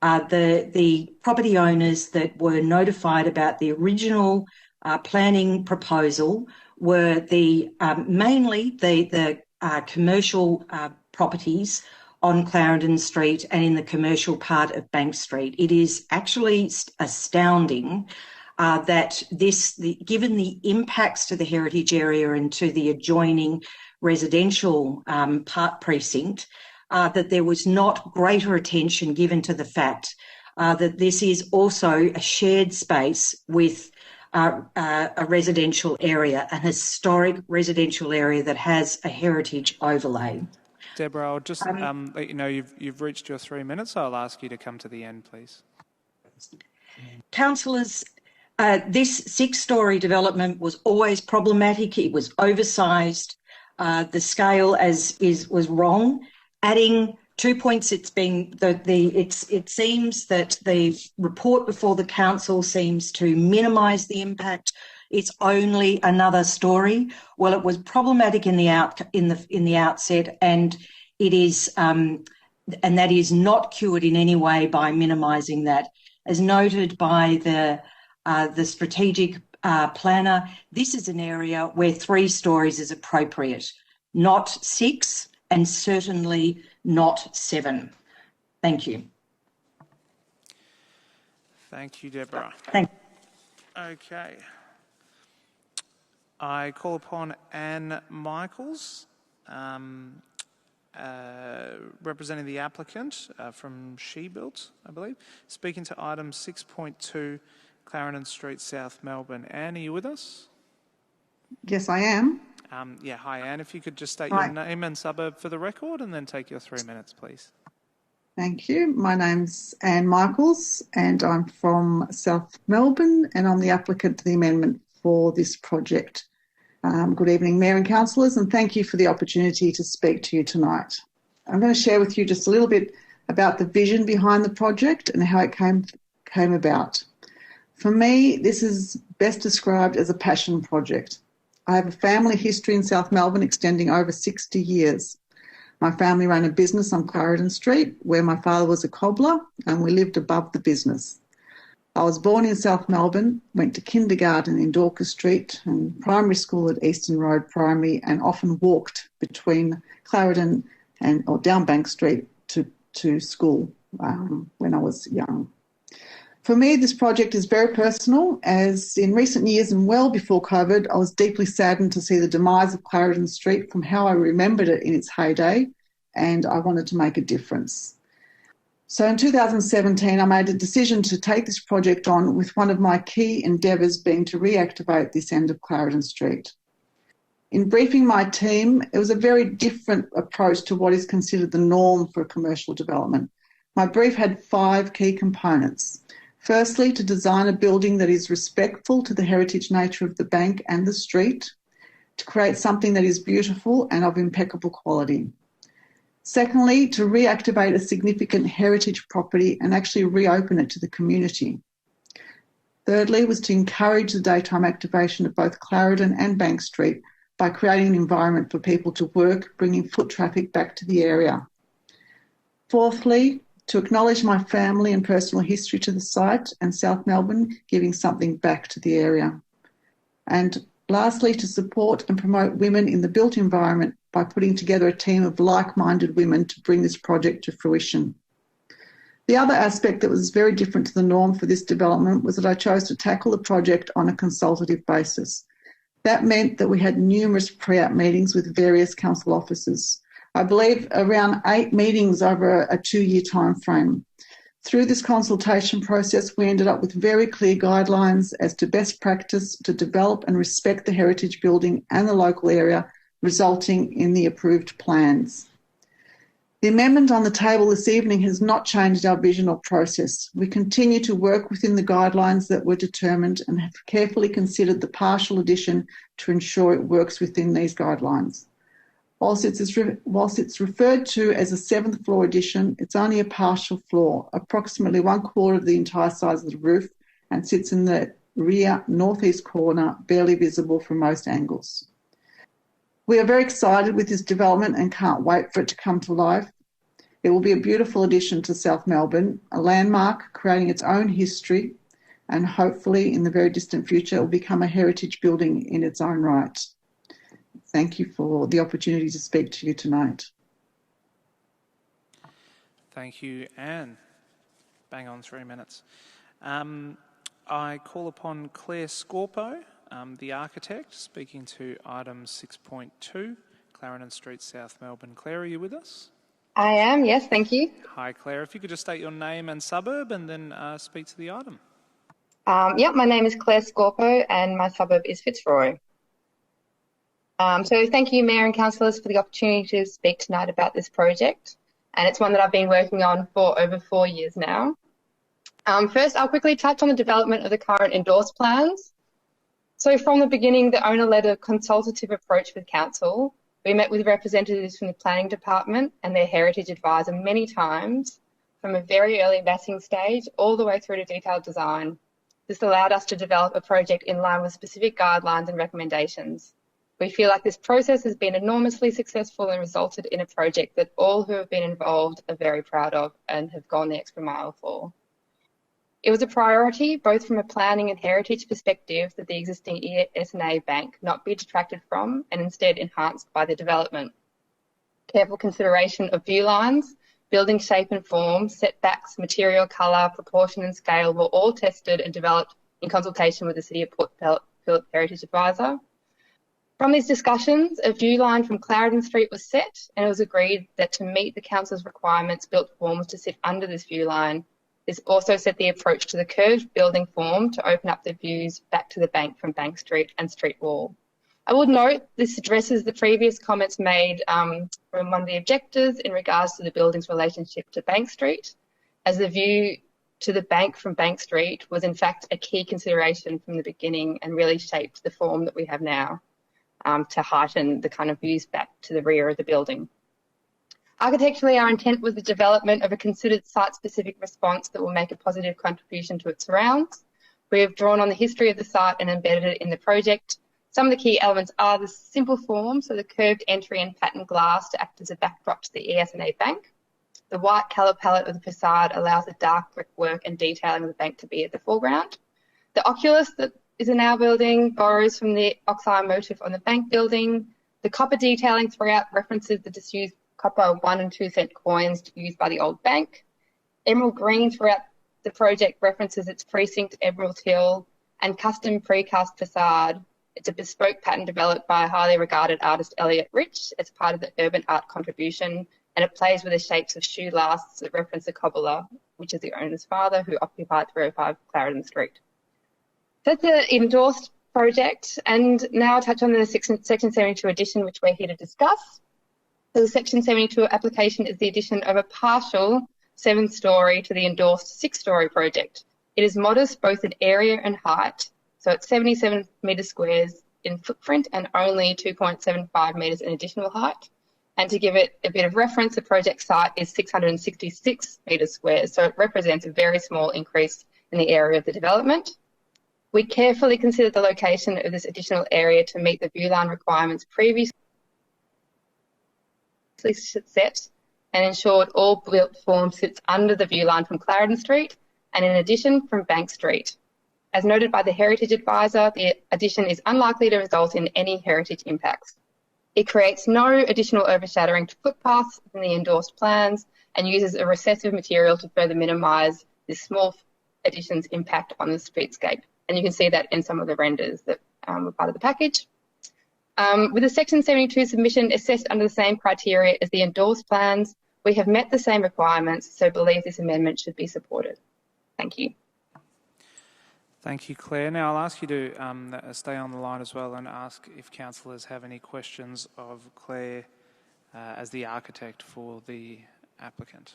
The property owners that were notified about the original planning proposal were mainly the commercial properties on Clarendon Street and in the commercial part of Bank Street. It is actually astounding that given the impacts to the heritage area and to the adjoining residential precinct, that there was not greater attention given to the fact that this is also a shared space with a residential area, an historic residential area that has a heritage overlay. Deborah, I'll just let you know you've reached your 3 minutes, so I'll ask you to come to the end, please. Councillors, this 6-storey development was always problematic. It was oversized. The scale was wrong. Adding 2 points, it seems that the report before the council seems to minimise the impact. It's only another story. Well, it was problematic in the outset, and it is, and that is not cured in any way by minimising that. As noted by the strategic planner, this is an area where 3 stories is appropriate, not 6, and certainly not 7. Thank you. Thank you, Deborah. Thank you. Okay. I call upon Anne Michaels, representing the applicant from She-Built, I believe, speaking to item 6.2, Clarendon Street, South Melbourne. Anne, are you with us? Yes, I am. Yeah, hi, Anne. If you could just state your name and suburb for the record and then take your 3 minutes, please. Thank you. My name's Anne Michaels and I'm from South Melbourne and I'm the applicant to the amendment for this project. Good evening, Mayor and Councillors, and thank you for the opportunity to speak to you tonight. I'm going to share with you just a little bit about the vision behind the project and how it came about. For me, this is best described as a passion project. I have a family history in South Melbourne extending over 60 years. My family ran a business on Clarendon Street where my father was a cobbler and we lived above the business. I was born in South Melbourne, went to kindergarten in Dorcas Street and primary school at Eastern Road Primary, and often walked between Clarendon or down Bank Street to school when I was young. For me, this project is very personal, as in recent years and well before COVID, I was deeply saddened to see the demise of Clarendon Street from how I remembered it in its heyday, and I wanted to make a difference. So in 2017, I made a decision to take this project on, with one of my key endeavours being to reactivate this end of Clarendon Street. In briefing my team, it was a very different approach to what is considered the norm for a commercial development. My brief had 5 key components. Firstly, to design a building that is respectful to the heritage nature of the bank and the street, to create something that is beautiful and of impeccable quality. Secondly, to reactivate a significant heritage property and actually reopen it to the community. Thirdly, was to encourage the daytime activation of both Clarendon and Bank Street by creating an environment for people to work, bringing foot traffic back to the area. Fourthly, to acknowledge my family and personal history to the site and South Melbourne, giving something back to the area. And lastly, to support and promote women in the built environment by putting together a team of like-minded women to bring this project to fruition. The other aspect that was very different to the norm for this development was that I chose to tackle the project on a consultative basis. That meant that we had numerous pre-app meetings with various council officers. I believe around 8 meetings over a 2-year time frame. Through this consultation process, we ended up with very clear guidelines as to best practice to develop and respect the heritage building and the local area, resulting in the approved plans. The amendment on the table this evening has not changed our vision or process. We continue to work within the guidelines that were determined and have carefully considered the partial addition to ensure it works within these guidelines. Whilst it's referred to as a 7th floor addition, it's only a partial floor, approximately 1/4 of the entire size of the roof, and sits in the rear northeast corner, barely visible from most angles. We are very excited with this development and can't wait for it to come to life. It will be a beautiful addition to South Melbourne, a landmark creating its own history, and hopefully in the very distant future it will become a heritage building in its own right. Thank you for the opportunity to speak to you tonight. Thank you, Anne. Bang on 3 minutes. I call upon Claire Scorpo, the architect, speaking to item 6.2, Clarendon Street, South Melbourne. Claire, are you with us? I am, yes, thank you. Hi, Claire. If you could just state your name and suburb and then speak to the item. Yep, my name is Claire Scorpo and my suburb is Fitzroy. So thank you, Mayor and Councillors, for the opportunity to speak tonight about this project. And it's one that I've been working on for over 4 years now. First, I'll quickly touch on the development of the current endorsed plans. So from the beginning, the owner led a consultative approach with Council. We met with representatives from the Planning Department and their Heritage Advisor many times, from a very early massing stage all the way through to detailed design. This allowed us to develop a project in line with specific guidelines and recommendations. We feel like this process has been enormously successful and resulted in a project that all who have been involved are very proud of and have gone the extra mile for. It was a priority, both from a planning and heritage perspective, that the existing ESNA bank not be detracted from and instead enhanced by the development. Careful consideration of view lines, building shape and form, setbacks, material, colour, proportion and scale were all tested and developed in consultation with the City of Port Phillip Heritage Advisor. From these discussions, a view line from Clarendon Street was set, and it was agreed that to meet the Council's requirements, built forms to sit under this view line. This also set the approach to the curved building form to open up the views back to the bank from Bank Street and Street Wall. I would note this addresses the previous comments made from one of the objectors in regards to the building's relationship to Bank Street, as the view to the bank from Bank Street was in fact a key consideration from the beginning and really shaped the form that we have now. To heighten the kind of views back to the rear of the building. Architecturally, our intent was the development of a considered site-specific response that will make a positive contribution to its surrounds. We have drawn on the history of the site and embedded it in the project Some of the key elements are the simple form, so the curved entry and patterned glass to act as a backdrop to the ES&A bank. The white colour palette of the facade allows the dark brickwork and detailing of the bank to be at the foreground. The oculus that is in our building borrows from the oxide motif on the bank building. The copper detailing throughout references the disused copper 1 and 2 cent coins used by the old bank. Emerald green throughout the project references its precinct Emerald Hill and custom precast facade. It's a bespoke pattern developed by highly regarded artist Elliot Rich as part of the urban art contribution, and it plays with the shapes of shoe lasts that reference the cobbler, which is the owner's father, who occupied 305 Clarendon Street. That's an endorsed project, and now I'll touch on the Section 72 addition, which we're here to discuss. So the Section 72 application is the addition of a partial 7-storey to the endorsed 6-storey project. It is modest both in area and height, so it's 77 metres squares in footprint and only 2.75 metres in additional height. And to give it a bit of reference, the project site is 666 metres squares, so it represents a very small increase in the area of the development. We carefully considered the location of this additional area to meet the viewline requirements previously set and ensured all built form sits under the viewline from Clarendon Street and in addition from Bank Street. As noted by the Heritage Advisor, the addition is unlikely to result in any heritage impacts. It creates no additional overshadowing to footpaths in the endorsed plans and uses a recessive material to further minimise this small addition's impact on the streetscape. And you can see that in some of the renders that were part of the package. With the Section 72 submission assessed under the same criteria as the endorsed plans, we have met the same requirements, so believe this amendment should be supported. Thank you. Thank you, Claire. Now I'll ask you to stay on the line as well and ask if councillors have any questions of Claire as the architect for the applicant.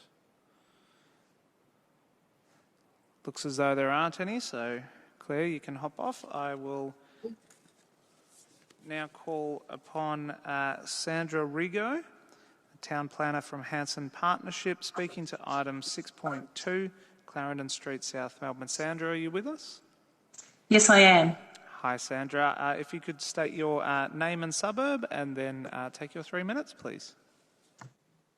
Looks as though there aren't any, so Claire, you can hop off. I will now call upon Sandra Rigo, Town Planner from Hanson Partnership, speaking to item 6.2, Clarendon Street, South Melbourne. Sandra, are you with us? Yes, I am. Hi, Sandra. If you could state your name and suburb and then take your 3 minutes, please.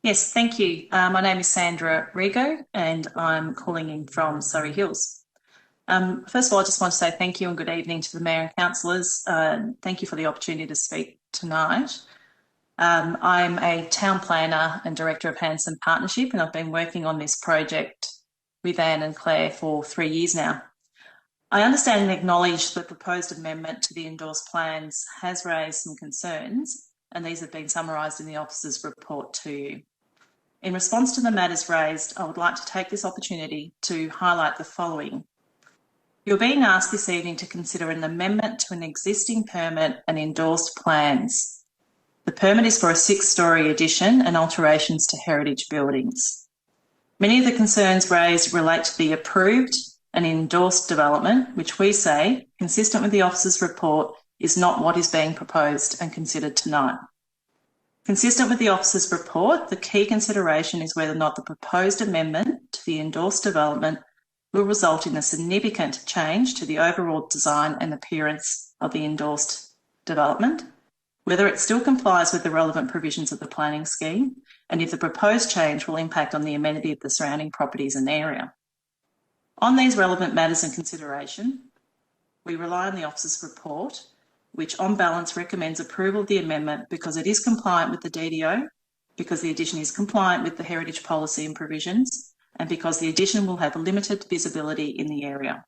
Yes, thank you. My name is Sandra Rigo and I'm calling in from Surrey Hills. First of all, I just want to say thank you and good evening to the Mayor and councillors. Thank you for the opportunity to speak tonight. I'm a Town Planner and Director of Hanson Partnership, and I've been working on this project with Anne and Claire for 3 years now. I understand and acknowledge the proposed amendment to the endorsed plans has raised some concerns, and these have been summarised in the officer's report to you. In response to the matters raised, I would like to take this opportunity to highlight the following. You're being asked this evening to consider an amendment to an existing permit and endorsed plans. The permit is for a 6-storey addition and alterations to heritage buildings. Many of the concerns raised relate to the approved and endorsed development, which we say, consistent with the officer's report, is not what is being proposed and considered tonight. Consistent with the officer's report, the key consideration is whether or not the proposed amendment to the endorsed development will result in a significant change to the overall design and appearance of the endorsed development, whether it still complies with the relevant provisions of the planning scheme, and if the proposed change will impact on the amenity of the surrounding properties and area. On these relevant matters and consideration, we rely on the officer's report, which on balance recommends approval of the amendment because it is compliant with the DDO, because the addition is compliant with the heritage policy and provisions, and because the addition will have limited visibility in the area.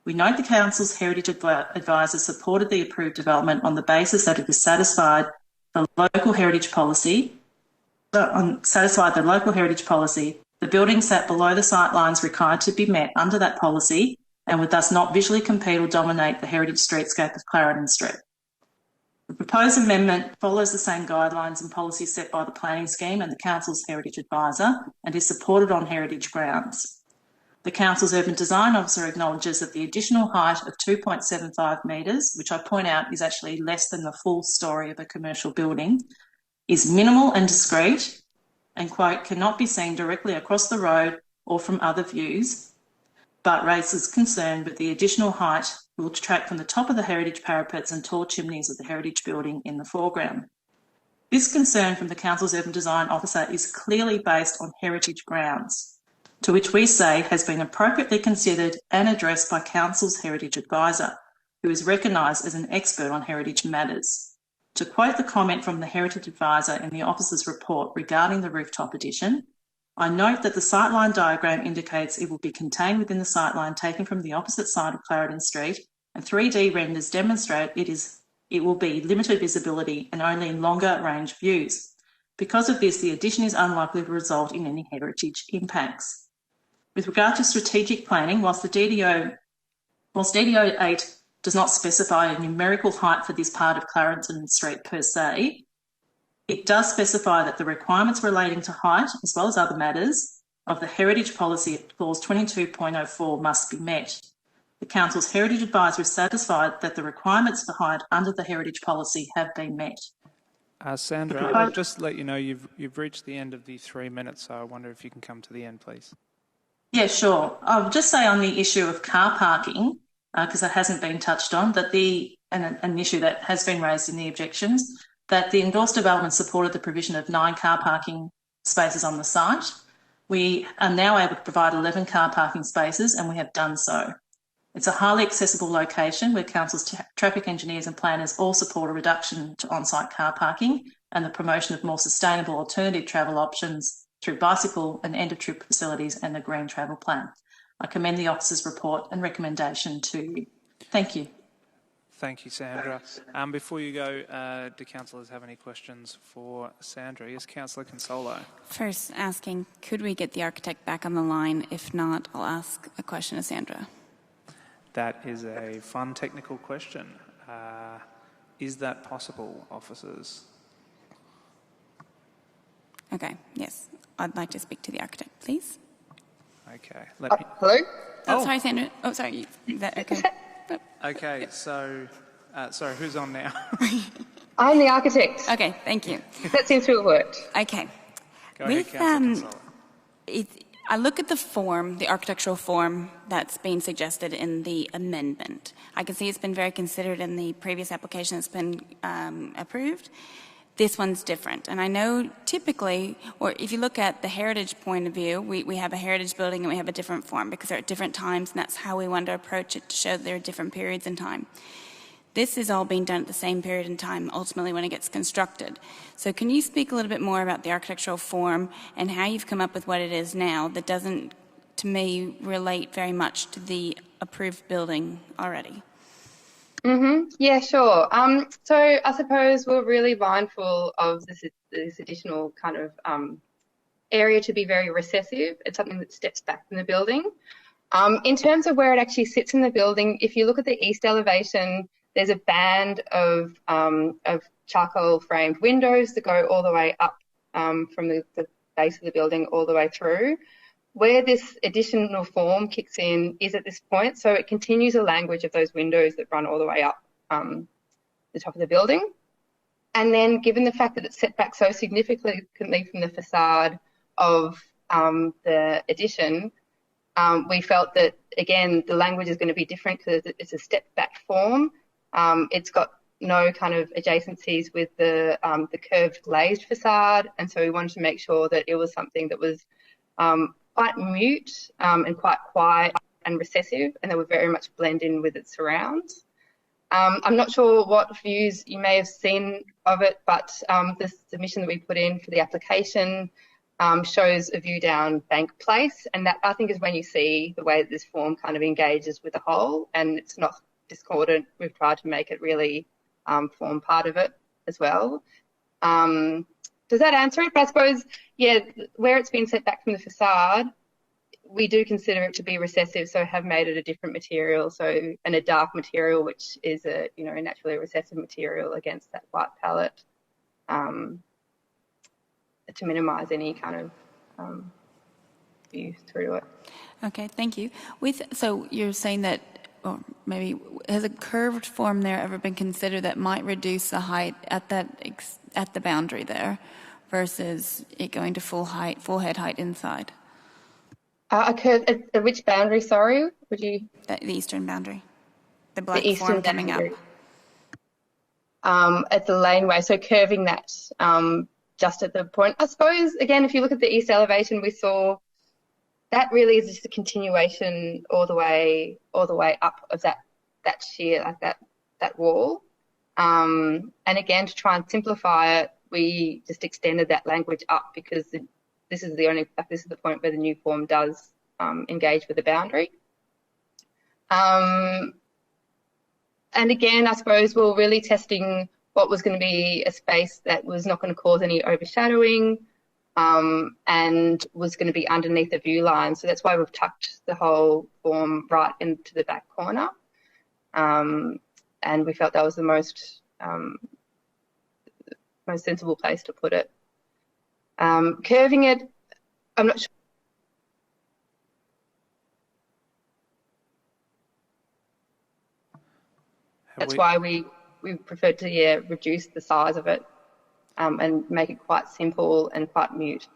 We note the Council's Heritage Advisor supported the approved development on the basis that it has satisfied the local heritage policy. The building sat below the sight lines required to be met under that policy and would thus not visually compete or dominate the heritage streetscape of Clarendon Street. The proposed amendment follows the same guidelines and policies set by the planning scheme and the Council's Heritage Advisor and is supported on heritage grounds. The Council's Urban Design Officer acknowledges that the additional height of 2.75 metres, which I point out is actually less than the full story of a commercial building, is minimal and discreet and, quote, cannot be seen directly across the road or from other views, but raises concern that the additional height will detract from the top of the heritage parapets and tall chimneys of the heritage building in the foreground. This concern from the Council's Urban Design Officer is clearly based on heritage grounds, to which we say has been appropriately considered and addressed by Council's Heritage Advisor, who is recognised as an expert on heritage matters. To quote the comment from the Heritage Advisor in the Officer's report regarding the rooftop addition, I note that the sightline diagram indicates it will be contained within the sightline taken from the opposite side of Clarendon Street, and 3D renders demonstrate it will be limited visibility and only in longer range views. Because of this, the addition is unlikely to result in any heritage impacts. With regard to strategic planning, whilst DDO 8 does not specify a numerical height for this part of Clarendon Street per se, it does specify that the requirements relating to height, as well as other matters, of the heritage policy at clause 22.04 must be met. The Council's Heritage Advisor is satisfied that the requirements for height under the heritage policy have been met. Sandra, I'll just let you know you've reached the end of the 3 minutes, so I wonder if you can come to the end, please. Yeah, sure. I'll just say on the issue of car parking, because that hasn't been touched on, that an issue that has been raised in the objections, that the endorsed development supported the provision of 9 car parking spaces on the site. We are now able to provide 11 car parking spaces, and we have done so. It's a highly accessible location where Council's traffic engineers and planners all support a reduction to on-site car parking and the promotion of more sustainable alternative travel options through bicycle and end-of-trip facilities and the Green Travel Plan. I commend the Officer's report and recommendation to you. Thank you. Thank you, Sandra. Before you go, do councillors have any questions for Sandra? Yes, Councillor Consolo. First, asking, could we get the architect back on the line? If not, I'll ask a question of Sandra. That is a fun technical question. Is that possible, officers? Okay, yes. I'd like to speak to the architect, please. Okay. Hello? Oh, sorry, Sandra. Oh, sorry. Is that okay? Okay, so, sorry, who's on now? I'm the architect. Okay, thank you. That seems to have worked. Okay. Go ahead, Councillor Consolo. I look at the form, the architectural form that's been suggested in the amendment. I can see it's been very considered in the previous application that's been approved. This one's different. And I know typically, or if you look at the heritage point of view, we have a heritage building and we have a different form because they're at different times, and that's how we want to approach it, to show that there are different periods in time. This is all being done at the same period in time, ultimately, when it gets constructed. So can you speak a little bit more about the architectural form and how you've come up with what it is now that doesn't, to me, relate very much to the approved building already? Yeah, sure. So I suppose we're really mindful of this additional kind of area to be very recessive. It's something that steps back from the building. In terms of where it actually sits in the building, if you look at the east elevation, there's a band of charcoal framed windows that go all the way up from the base of the building all the way through. Where this additional form kicks in is at this point, so it continues the language of those windows that run all the way up the top of the building. And then given the fact that it's set back so significantly from the facade of the addition, we felt that, again, the language is going to be different because it's a step-back form. It's got no kind of adjacencies with the curved glazed facade, and so we wanted to make sure that it was something that was quite mute and quite quiet and recessive, and that would very much blend in with its surrounds. I'm not sure what views you may have seen of it, but the submission that we put in for the application shows a view down Bank Place, and that I think is when you see the way that this form kind of engages with the whole, and it's not discordant. We've tried to make it really form part of it as well. Does that answer it? But I suppose, yeah, where it's been set back from the facade, we do consider it to be recessive, so have made it a different material, and a dark material, which is a naturally recessive material against that white palette, to minimise any kind of view through it. Okay, thank you. So you're saying that, or maybe has a curved form there ever been considered that might reduce the height at the boundary there, versus it going to full head height inside? Which boundary, sorry? Would you? The eastern boundary. The black eastern form coming up. At the laneway, so curving that just at the point. I suppose, again, if you look at the east elevation, we saw that really is just a continuation all the way up of that sheer, like that wall. And again, to try and simplify it, we just extended that language up because this is the point where the new form does engage with the boundary. And again, I suppose we're really testing what was going to be a space that was not going to cause any overshadowing and was going to be underneath the view line. So that's why we've tucked the whole form right into the back corner. And we felt that was the most sensible place to put it. Curving it, I'm not sure. That's why we preferred to reduce the size of it and make it quite simple and quite mute.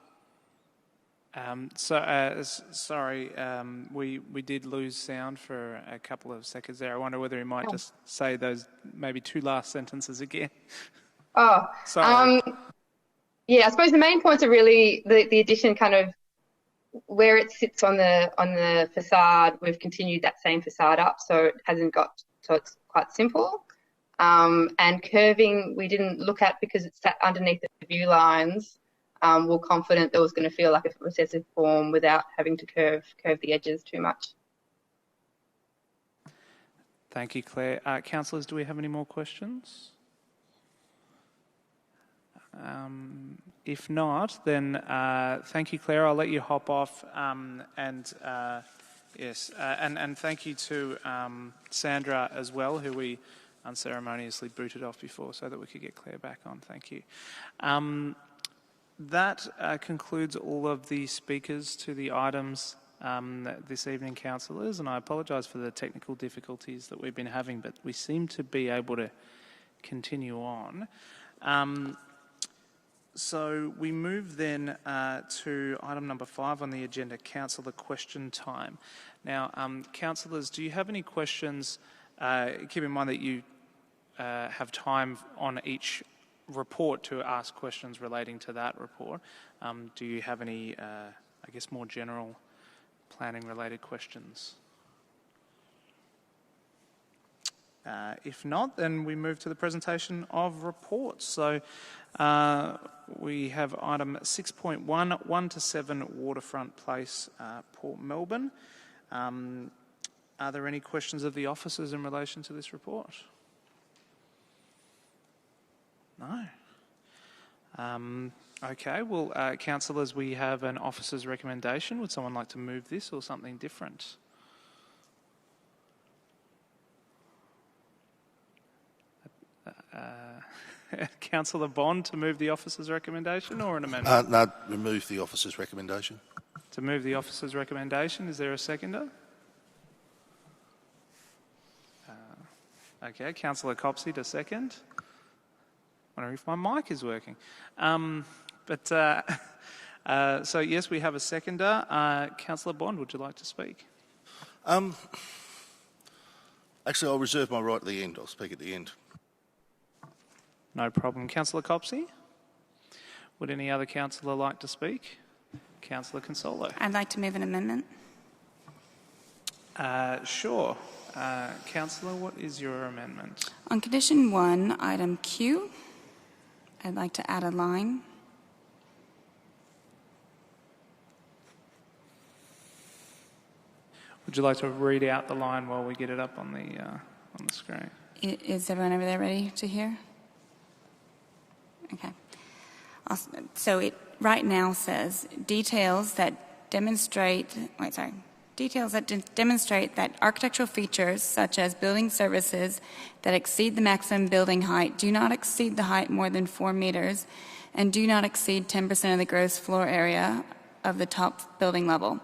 Sorry, we did lose sound for a couple of seconds there. I wonder whether he might just say those maybe two last sentences again. Oh, sorry. I suppose the main points are really the addition, kind of where it sits on the facade. We've continued that same facade up, so it's quite simple. And curving, we didn't look at because it sat underneath the view lines. We're confident that it was going to feel like a recessive form without having to curve the edges too much. Thank you, Claire. Councillors, do we have any more questions? If not, then thank you, Claire. I'll let you hop off. And thank you to Sandra as well, who we unceremoniously booted off before so that we could get Claire back on. Thank you. That concludes all of the speakers to the items this evening, councillors, and I apologise for the technical difficulties that we've been having, but we seem to be able to continue on. So we move then to item number 5 on the agenda, councillor question time. Now, councillors, do you have any questions? Keep in mind that you have time on each report to ask questions relating to that report. Do you have any, I guess, more general planning-related questions? If not, then we move to the presentation of reports. So we have item 6.1, 1 to 7 Waterfront Place, Port Melbourne. Are there any questions of the officers in relation to this report? No. Okay, well, councillors, we have an officer's recommendation. Would someone like to move this or something different? Councillor Bond, to move the officer's recommendation or an amendment? No, remove the officer's recommendation. To move the officer's recommendation, is there a seconder? Okay, Councillor Copsey to second. Wondering if my mic is working. So yes, we have a seconder. Councillor Bond, would you like to speak? Actually, I'll reserve my right at the end. I'll speak at the end. No problem. Councillor Copsey? Would any other councillor like to speak? Councillor Consolo? I'd like to move an amendment. Sure. Councillor, what is your amendment? On condition 1, item Q, I'd like to add a line. Would you like to read out the line while we get it up on the screen? Is everyone over there ready to hear? Okay. So it right now says details that demonstrate that architectural features such as building services that exceed the maximum building height do not exceed the height more than 4 meters and do not exceed 10% of the gross floor area of the top building level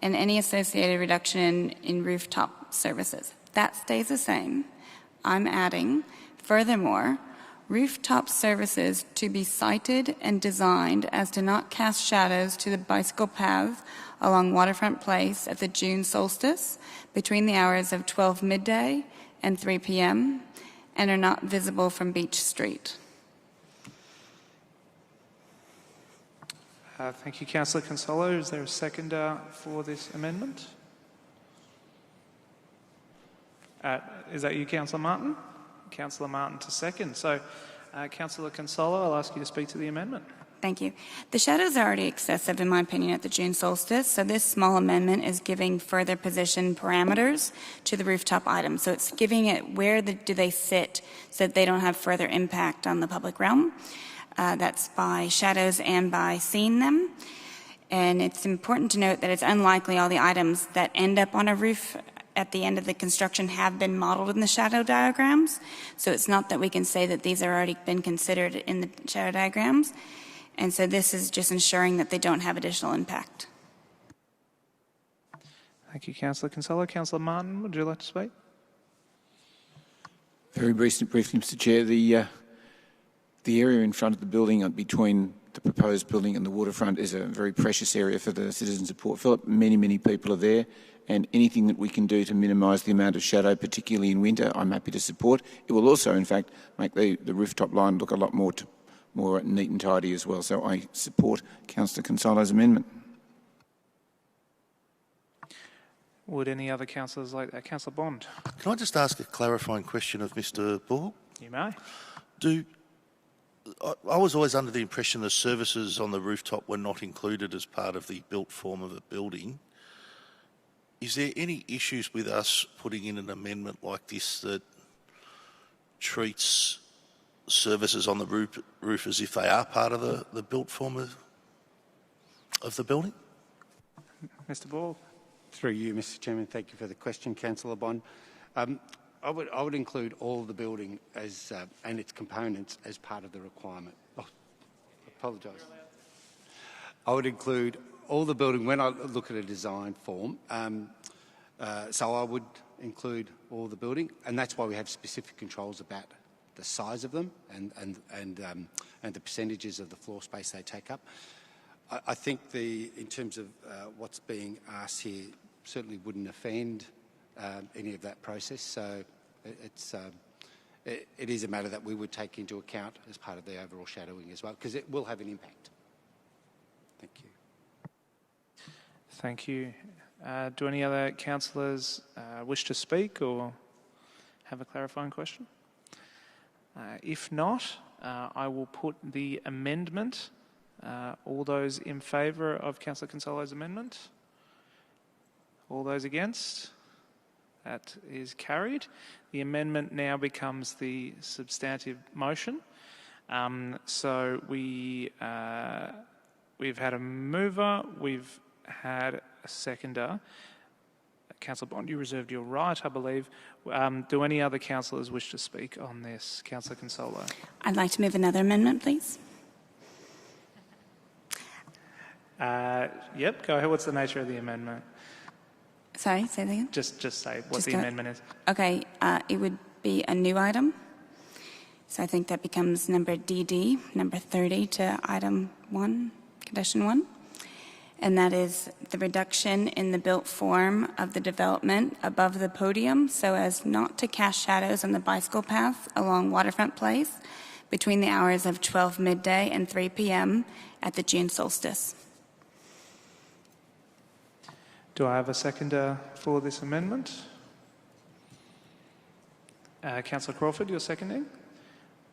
and any associated reduction in rooftop services. That stays the same. I'm adding, furthermore, rooftop services to be sited and designed as to not cast shadows to the bicycle paths along Waterfront Place at the June solstice between the hours of 12 midday and 3 p.m. and are not visible from Beach Street. Thank you, Councillor Consolo. Is there a seconder for this amendment? Is that you, Councillor Martin? Councillor Martin to second. So, Councillor Consolo, I'll ask you to speak to the amendment. Thank you. The shadows are already excessive, in my opinion, at the June solstice, so this small amendment is giving further position parameters to the rooftop item. So it's giving it where do they sit so that they don't have further impact on the public realm. That's by shadows and by seeing them. And it's important to note that it's unlikely all the items that end up on a roof at the end of the construction have been modeled in the shadow diagrams. So it's not that we can say that these have already been considered in the shadow diagrams. And so this is just ensuring that they don't have additional impact. Thank you, Councillor Consolo. Councillor Martin, would you like to speak? Very briefly, Mr Chair. The area in front of the building between the proposed building and the waterfront is a very precious area for the citizens of Port Phillip. Many, many people are there, and anything that we can do to minimise the amount of shadow, particularly in winter, I'm happy to support. It will also, in fact, make the rooftop line look a lot more neat and tidy as well. So I support Councillor Consolo's amendment. Would any other councillors like that? Councillor Bond. Can I just ask a clarifying question of Mr Ball? You may. I was always under the impression the services on the rooftop were not included as part of the built form of a building. Is there any issues with us putting in an amendment like this that treats services on the roof as if they are part of the built form of the building? Mr Ball. Through you, Mr Chairman, thank you for the question, Councillor Bond. I would include all the building as and its components as part of the requirement. Oh, I apologise. I would include all the building when I look at a design form. So I would include all the building, and that's why we have specific controls about the size of them and the percentages of the floor space they take up. I think in terms of what's being asked here certainly wouldn't offend any of that process. So it is a matter that we would take into account as part of the overall shadowing as well, because it will have an impact. Thank you. Thank you. Do any other councillors wish to speak or have a clarifying question? If not, I will put the amendment. All those in favour of Councillor Consolo's amendment? All those against? That is carried. The amendment now becomes the substantive motion. So we've had a mover, we've had a seconder. Councillor Bond, you reserved your right, I believe. Do any other councillors wish to speak on this? Councillor Consolo. I'd like to move another amendment, please. Yep, go ahead. What's the nature of the amendment? Sorry, say that again? Just say what the amendment is. Okay, it would be a new item. So I think that becomes number DD, number 30 to item 1, condition 1. And that is the reduction in the built form of the development above the podium so as not to cast shadows on the bicycle path along Waterfront Place between the hours of 12 midday and 3 p.m. at the June solstice. Do I have a seconder for this amendment? Councillor Crawford, you're seconding?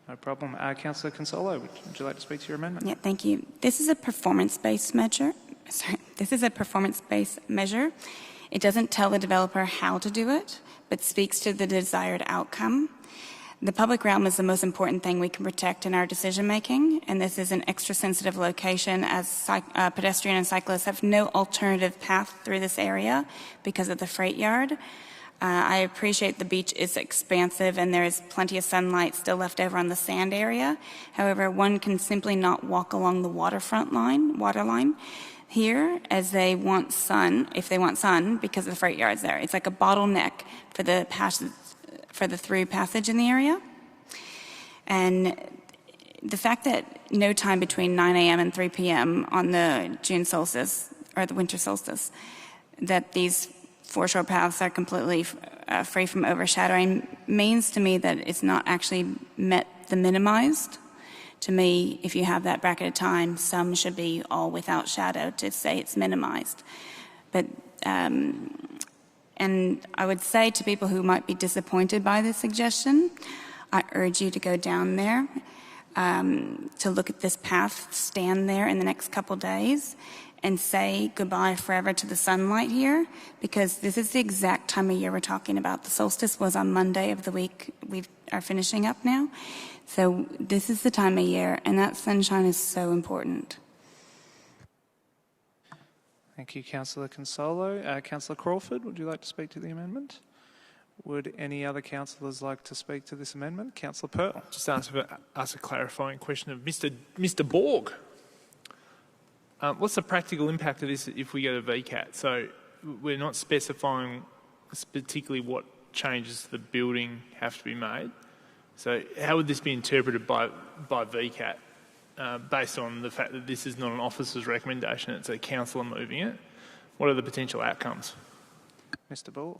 No problem. Councillor Consolo, would you like to speak to your amendment? Yeah, thank you. This is a performance-based measure. It doesn't tell the developer how to do it, but speaks to the desired outcome. The public realm is the most important thing we can protect in our decision-making, and this is an extra sensitive location as pedestrian and cyclists have no alternative path through this area because of the freight yard. I appreciate the beach is expansive and there is plenty of sunlight still left over on the sand area. However, one can simply not walk along the waterfront water line here as they want sun, if they want sun, because of the freight yards there. It's like a bottleneck for the through passage in the area. And the fact that no time between 9 a.m. and 3 p.m. on the June solstice, or the winter solstice, that these foreshore paths are completely free from overshadowing means to me that it's not actually met the minimised. To me, if you have that bracketed time, some should be all without shadow to say it's minimised. But and I would say to people who might be disappointed by this suggestion, I urge you to go down there, to look at this path, stand there in the next couple days, and say goodbye forever to the sunlight here, because this is the exact time of year we're talking about. The solstice was on Monday of the week we are finishing up now. So this is the time of year, and that sunshine is so important. Thank you, Councillor Consolo. Councillor Crawford, would you like to speak to the amendment? Would any other councillors like to speak to this amendment? Councillor Pearl. Just ask a clarifying question of Mr. Borg. What's the practical impact of this if we go to VCAT? So we're not specifying particularly what changes to the building have to be made. So how would this be interpreted by VCAT based on the fact that this is not an officer's recommendation, it's a councillor moving it? What are the potential outcomes? Mr. Borg.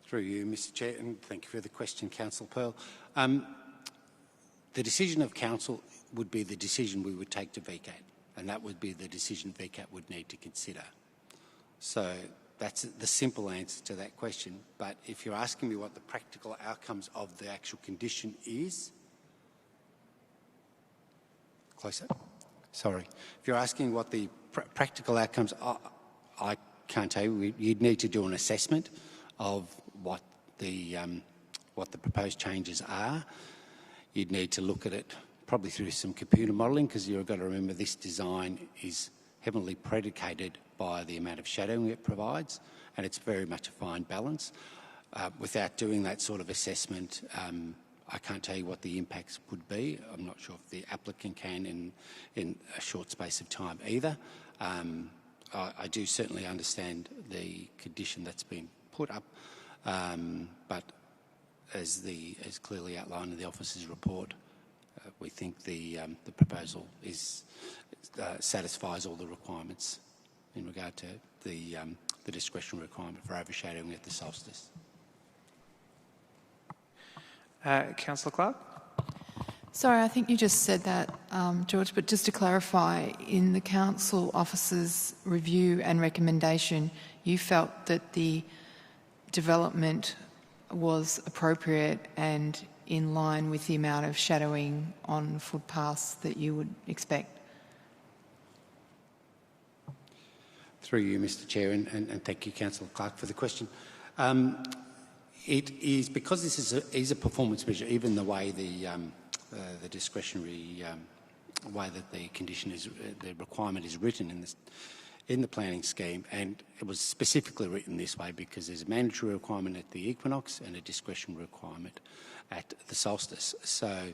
Through you, Mr. Chair, and thank you for the question, Councillor Pearl. The decision of council would be the decision we would take to VCAT, and that would be the decision VCAT would need to consider. So that's the simple answer to that question. But if you're asking me what the practical outcomes of the actual condition is... Closer? Sorry. If you're asking what the practical outcomes are, I can't tell you. You'd need to do an assessment of what the proposed changes are. You'd need to look at it probably through some computer modelling, because you've got to remember this design is heavily predicated by the amount of shadowing it provides, and it's very much a fine balance. Without doing that sort of assessment, I can't tell you what the impacts would be. I'm not sure if the applicant can in a short space of time either. I do certainly understand the condition that's been put up, but as clearly outlined in the officer's report, we think the proposal satisfies all the requirements in regard to the discretionary requirement for overshadowing at the solstice. Councillor Clark? Sorry, I think you just said that, George, but just to clarify, in the council officer's review and recommendation, you felt that the development was appropriate and in line with the amount of shadowing on footpaths that you would expect? Through you, Mr. Chair, and thank you, Councillor Clark, for the question. It is because this is a performance measure, even the way the discretionary way that the condition is, the requirement is written in the planning scheme, and it was specifically written this way because there's a mandatory requirement at the equinox and a discretionary requirement at the solstice. So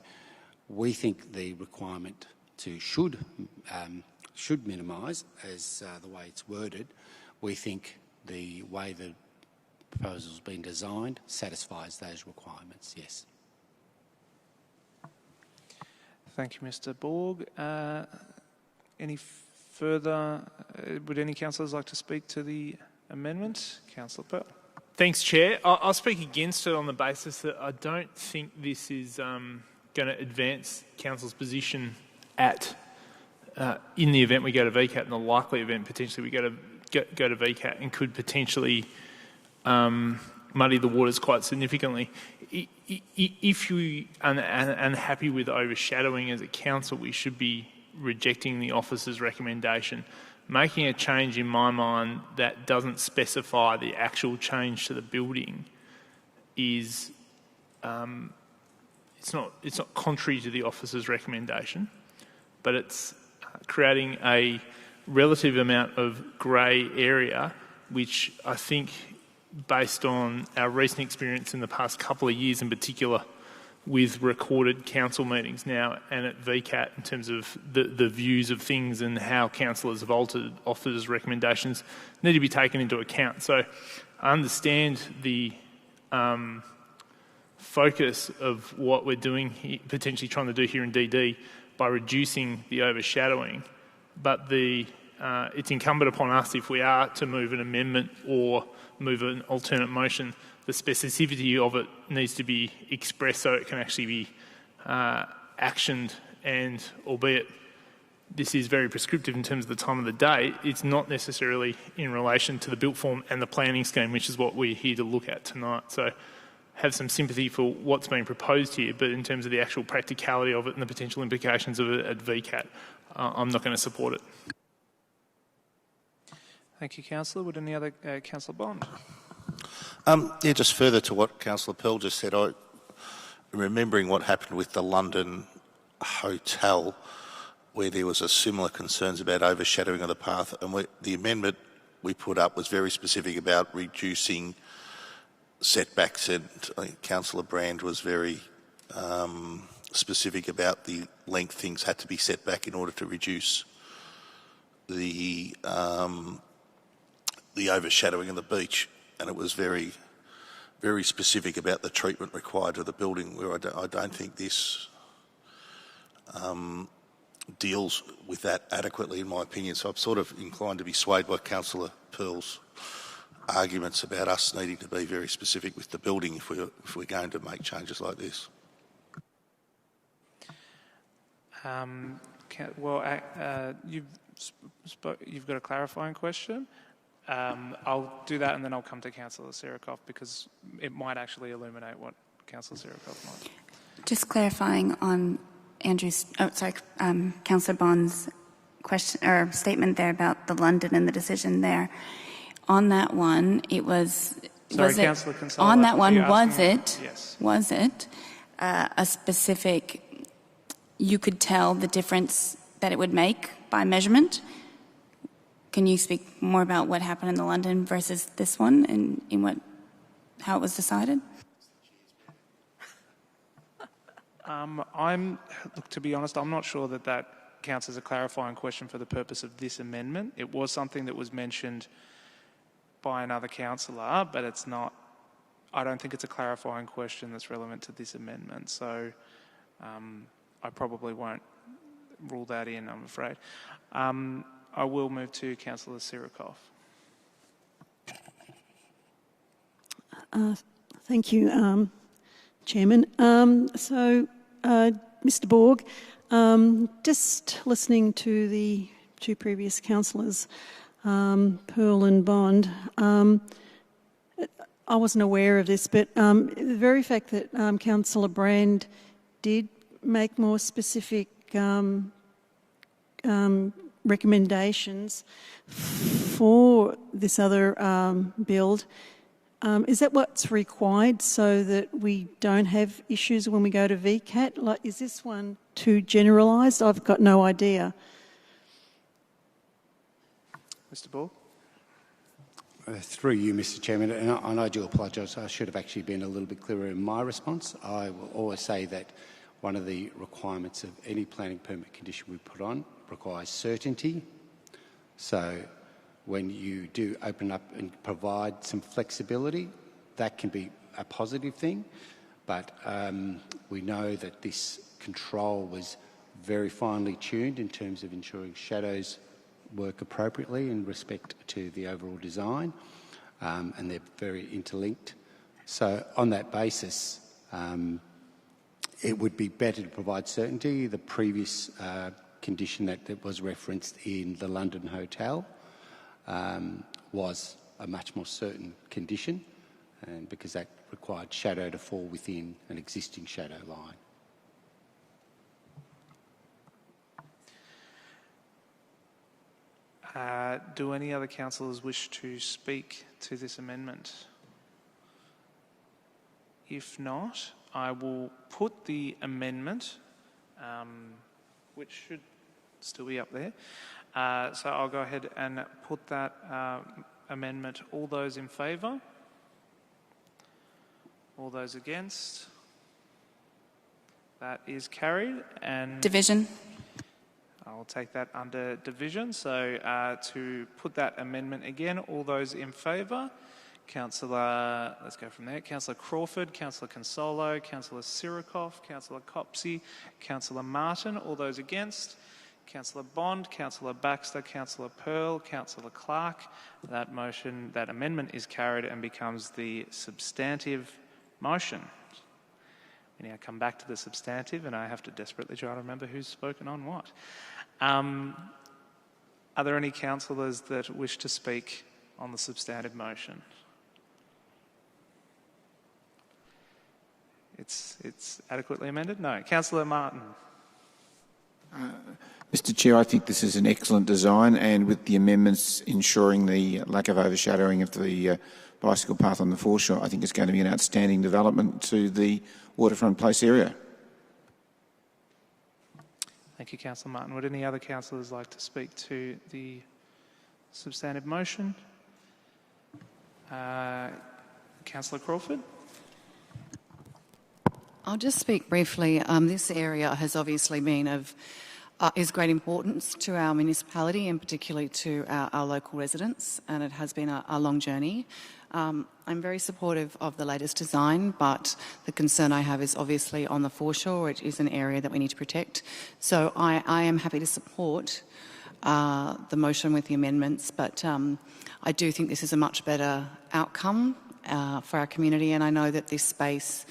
we think the requirement should minimise, as the way it's worded. We think the way the proposal's been designed satisfies those requirements, yes. Thank you, Mr. Borg. Any further, would any councillors like to speak to the amendment? Councillor Pearl. Thanks, Chair. I'll speak against it on the basis that I don't think this is going to advance Council's position in the event we go to VCAT, and the likely event potentially we go to VCAT, and could potentially muddy the waters quite significantly. If you are unhappy with overshadowing as a council, we should be rejecting the officer's recommendation. Making a change in my mind that doesn't specify the actual change to the building is it's not contrary to the officer's recommendation, but it's creating a relative amount of grey area, which I think, based on our recent experience in the past couple of years in particular, with recorded council meetings now and at VCAT in terms of the views of things and how councillors have altered officers' recommendations, need to be taken into account. So I understand the focus of what we're doing, potentially trying to do here in DD, by reducing the overshadowing. But it's incumbent upon us, if we are to move an amendment or move an alternate motion, the specificity of it needs to be expressed so it can actually be actioned, and albeit this is very prescriptive in terms of the time of the day, it's not necessarily in relation to the built form and the planning scheme, which is what we're here to look at tonight. So have some sympathy for what's being proposed here, but in terms of the actual practicality of it and the potential implications of it at VCAT, I'm not going to support it. Thank you, Councillor. Would any other Councillor Bond? Yeah, just further to what Councillor Pell just said, I'm remembering what happened with the London Hotel, where there was a similar concerns about overshadowing of the path, and the amendment we put up was very specific about reducing setbacks, and I think Councillor Brand was very specific about the length things had to be set back in order to reduce the overshadowing of the beach, and it was very, very specific about the treatment required of the building, where I don't think this deals with that adequately, in my opinion. So I'm sort of inclined to be swayed by Councillor Pearl's arguments about us needing to be very specific with the building if we're going to make changes like this. You've got a clarifying question. I'll do that and then I'll come to Councillor Sirikoff, because it might actually illuminate what Councillor Sirikoff might. Just clarifying on Councillor Bond's question or statement there about the London and the decision there. On that one, it was. Sorry, was Councillor it, Consola, on that one, yes. Was it a specific? You could tell the difference that it would make by measurement. Can you speak more about what happened in the London versus this one, and in how it was decided? Look, to be honest, I'm not sure that counts as a clarifying question for the purpose of this amendment. It was something that was mentioned by another councillor, but it's not. I don't think it's a clarifying question that's relevant to this amendment. So I probably won't rule that in, I'm afraid. I will move to Councillor Sirikoff. Thank you, Chairman. Mr. Borg, just listening to the two previous councillors, Pearl and Bond, I wasn't aware of this, but the very fact that Councillor Brand did make more specific recommendations for this other build, is that what's required so that we don't have issues when we go to VCAT? Like, is this one too generalised? I've got no idea. Mr. Ball? Through you, Mr. Chairman, and I do apologise. I should have actually been a little bit clearer in my response. I will always say that one of the requirements of any planning permit condition we put on requires certainty. So when you do open up and provide some flexibility, that can be a positive thing. But we know that this control was very finely tuned in terms of ensuring shadows work appropriately in respect to the overall design, and they're very interlinked. So on that basis, it would be better to provide certainty. The previous condition that was referenced in the London Hotel was a much more certain condition, and because that required shadow to fall within an existing shadow line. Do any other councillors wish to speak to this amendment? If not, I will put the amendment, which should still be up there. So I'll go ahead and put that amendment. All those in favour? All those against? That is carried. And division. I'll take that under division. So to put that amendment again, all those in favour? Councillor, let's go from there. Councillor Crawford, Councillor Consolo, Councillor Sirikoff, Councillor Copsey, Councillor Martin. All those against? Councillor Bond, Councillor Baxter, Councillor Pearl, Councillor Clark. That motion, that amendment is carried and becomes the substantive motion. We now come back to the substantive, and I have to desperately try to remember who's spoken on what. Are there any councillors that wish to speak on the substantive motion? It's adequately amended? No. Councillor Martin. Mr Chair, I think this is an excellent design, and with the amendments ensuring the lack of overshadowing of the bicycle path on the foreshore, I think it's going to be an outstanding development to the Waterfront Place area. Thank you, Councillor Martin. Would any other councillors like to speak to the substantive motion? Councillor Crawford? I'll just speak briefly. This area has obviously been of is great importance to our municipality and particularly to our local residents, and it has been a long journey. I'm very supportive of the latest design, but the concern I have is obviously on the foreshore, which is an area that we need to protect. So I am happy to support the motion with the amendments, but I do think this is a much better outcome for our community, and I know that this space,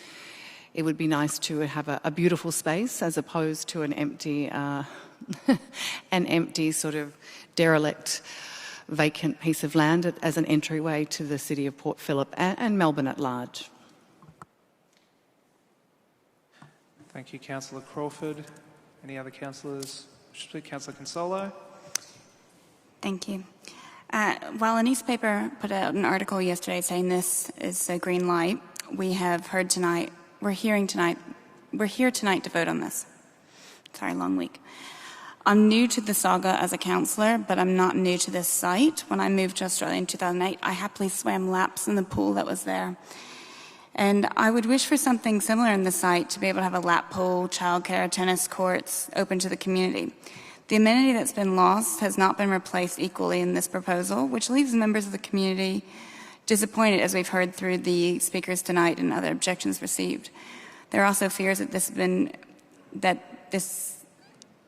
it would be nice to have a beautiful space as opposed to an empty sort of derelict, vacant piece of land as an entryway to the city of Port Phillip and Melbourne at large. Thank you, Councillor Crawford. Any other councillors? Councillor Consolo. Thank you. While a newspaper put out an article yesterday saying this is a green light, we have heard tonight, we're here tonight to vote on this. Sorry, long week. I'm new to the saga as a councillor, but I'm not new to this site. When I moved to Australia in 2008, I happily swam laps in the pool that was there. And I would wish for something similar in the site, to be able to have a lap pool, childcare, tennis courts open to the community. The amenity that's been lost has not been replaced equally in this proposal, which leaves members of the community disappointed, as we've heard through the speakers tonight and other objections received. There are also fears that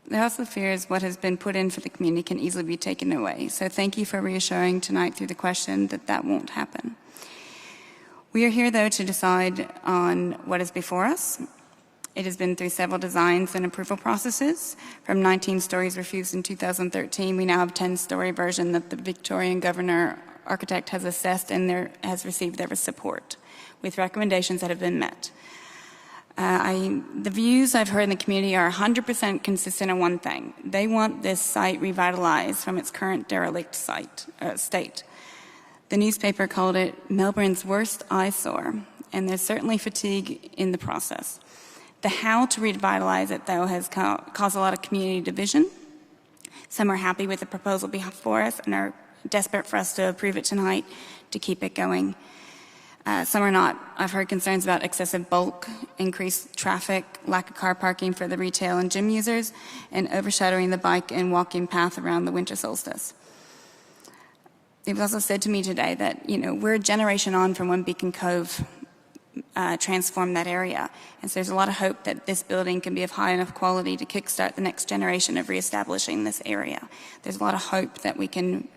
there are also fears what has been put in for the community can easily be taken away. So thank you for reassuring tonight through the question that that won't happen. We are here, though, to decide on what is before us. It has been through several designs and approval processes. From 19 stories refused in 2013, we now have a 10-story version that the Victorian Governor architect has assessed and has received their support, with recommendations that have been met. The views I've heard in the community are 100% consistent on one thing. They want this site revitalized from its current derelict state. The newspaper called it Melbourne's worst eyesore, and there's certainly fatigue in the process. The how to revitalize it, though, has caused a lot of community division. Some are happy with the proposal before us and are desperate for us to approve it tonight to keep it going. Some are not. I've heard concerns about excessive bulk, increased traffic, lack of car parking for the retail and gym users, and overshadowing the bike and walking path around the winter solstice. They've also said to me today that, we're a generation on from when Beacon Cove transformed that area. And so there's a lot of hope that this building can be of high enough quality to kickstart the next generation of reestablishing this area. There's a lot of hope that we can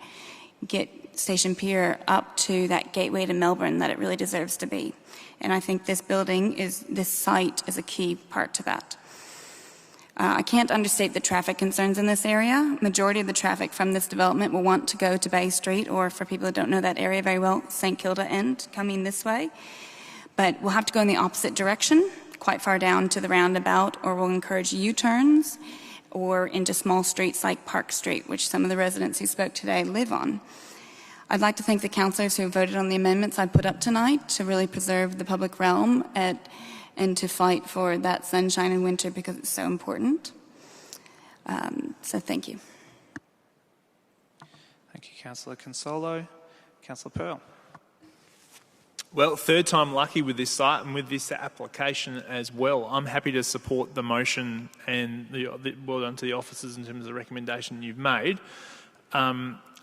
get Station Pier up to that gateway to Melbourne that it really deserves to be. And I think this site is a key part to that. I can't understate the traffic concerns in this area. Majority of the traffic from this development will want to go to Bay Street, or for people who don't know that area very well, St Kilda end, coming this way. But we'll have to go in the opposite direction, quite far down to the roundabout, or we'll encourage U-turns, or into small streets like Park Street, which some of the residents who spoke today live on. I'd like to thank the councillors who voted on the amendments I put up tonight to really preserve the public realm and to fight for that sunshine in winter, because it's so important. So thank you. Thank you, Councillor Consolo. Councillor Pearl. Well, third time lucky with this site and with this application as well. I'm happy to support the motion, and well done to the officers in terms of the recommendation you've made.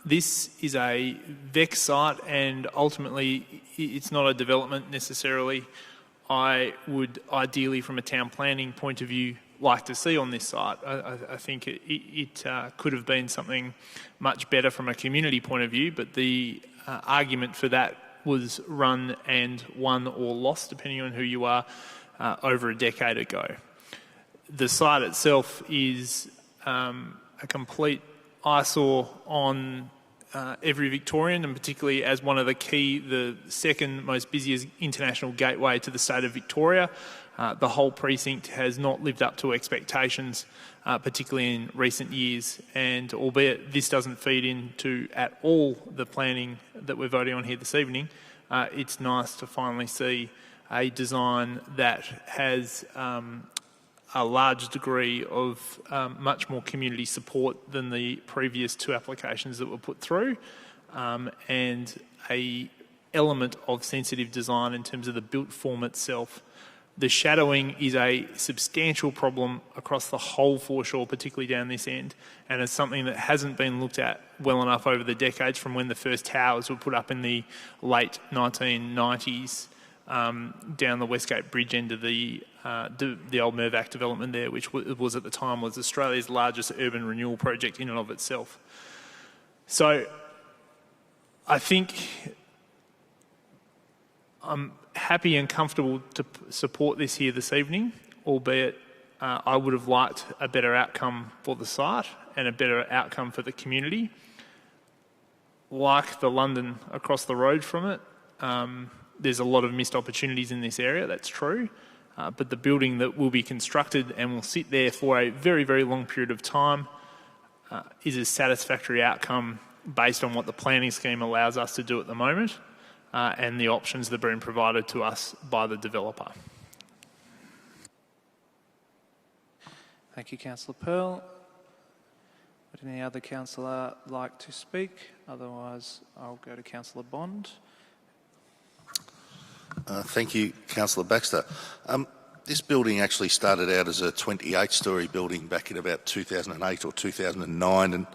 This is a VEC site, and ultimately it's not a development necessarily I would ideally, from a town planning point of view, like to see on this site. I think it could have been something much better from a community point of view, but the argument for that was run and won or lost, depending on who you are, over a decade ago. The site itself is a complete eyesore on every Victorian, and particularly as one of the second most busiest international gateway to the state of Victoria. The whole precinct has not lived up to expectations, particularly in recent years, and albeit this doesn't feed into at all the planning that we're voting on here this evening, it's nice to finally see a design that has a large degree of much more community support than the previous two applications that were put through, and a element of sensitive design in terms of the built form itself. The shadowing is a substantial problem across the whole foreshore, particularly down this end, and it's something that hasn't been looked at well enough over the decades from when the first towers were put up in the late 1990s down the Westgate Bridge end of the old Mervac development there, which was at the time was Australia's largest urban renewal project in and of itself. So I think I'm happy and comfortable to support this here this evening, albeit I would have liked a better outcome for the site and a better outcome for the community. Like the London across the road from it, there's a lot of missed opportunities in this area, that's true, but the building that will be constructed and will sit there for a very, very long period of time is a satisfactory outcome based on what the planning scheme allows us to do at the moment, and the options that are being provided to us by the developer. Thank you, Councillor Pearl. Would any other councillor like to speak? Otherwise, I'll go to Councillor Bond. Thank you, Councillor Baxter. This building actually started out as a 28-storey building back in about 2008 or 2009, and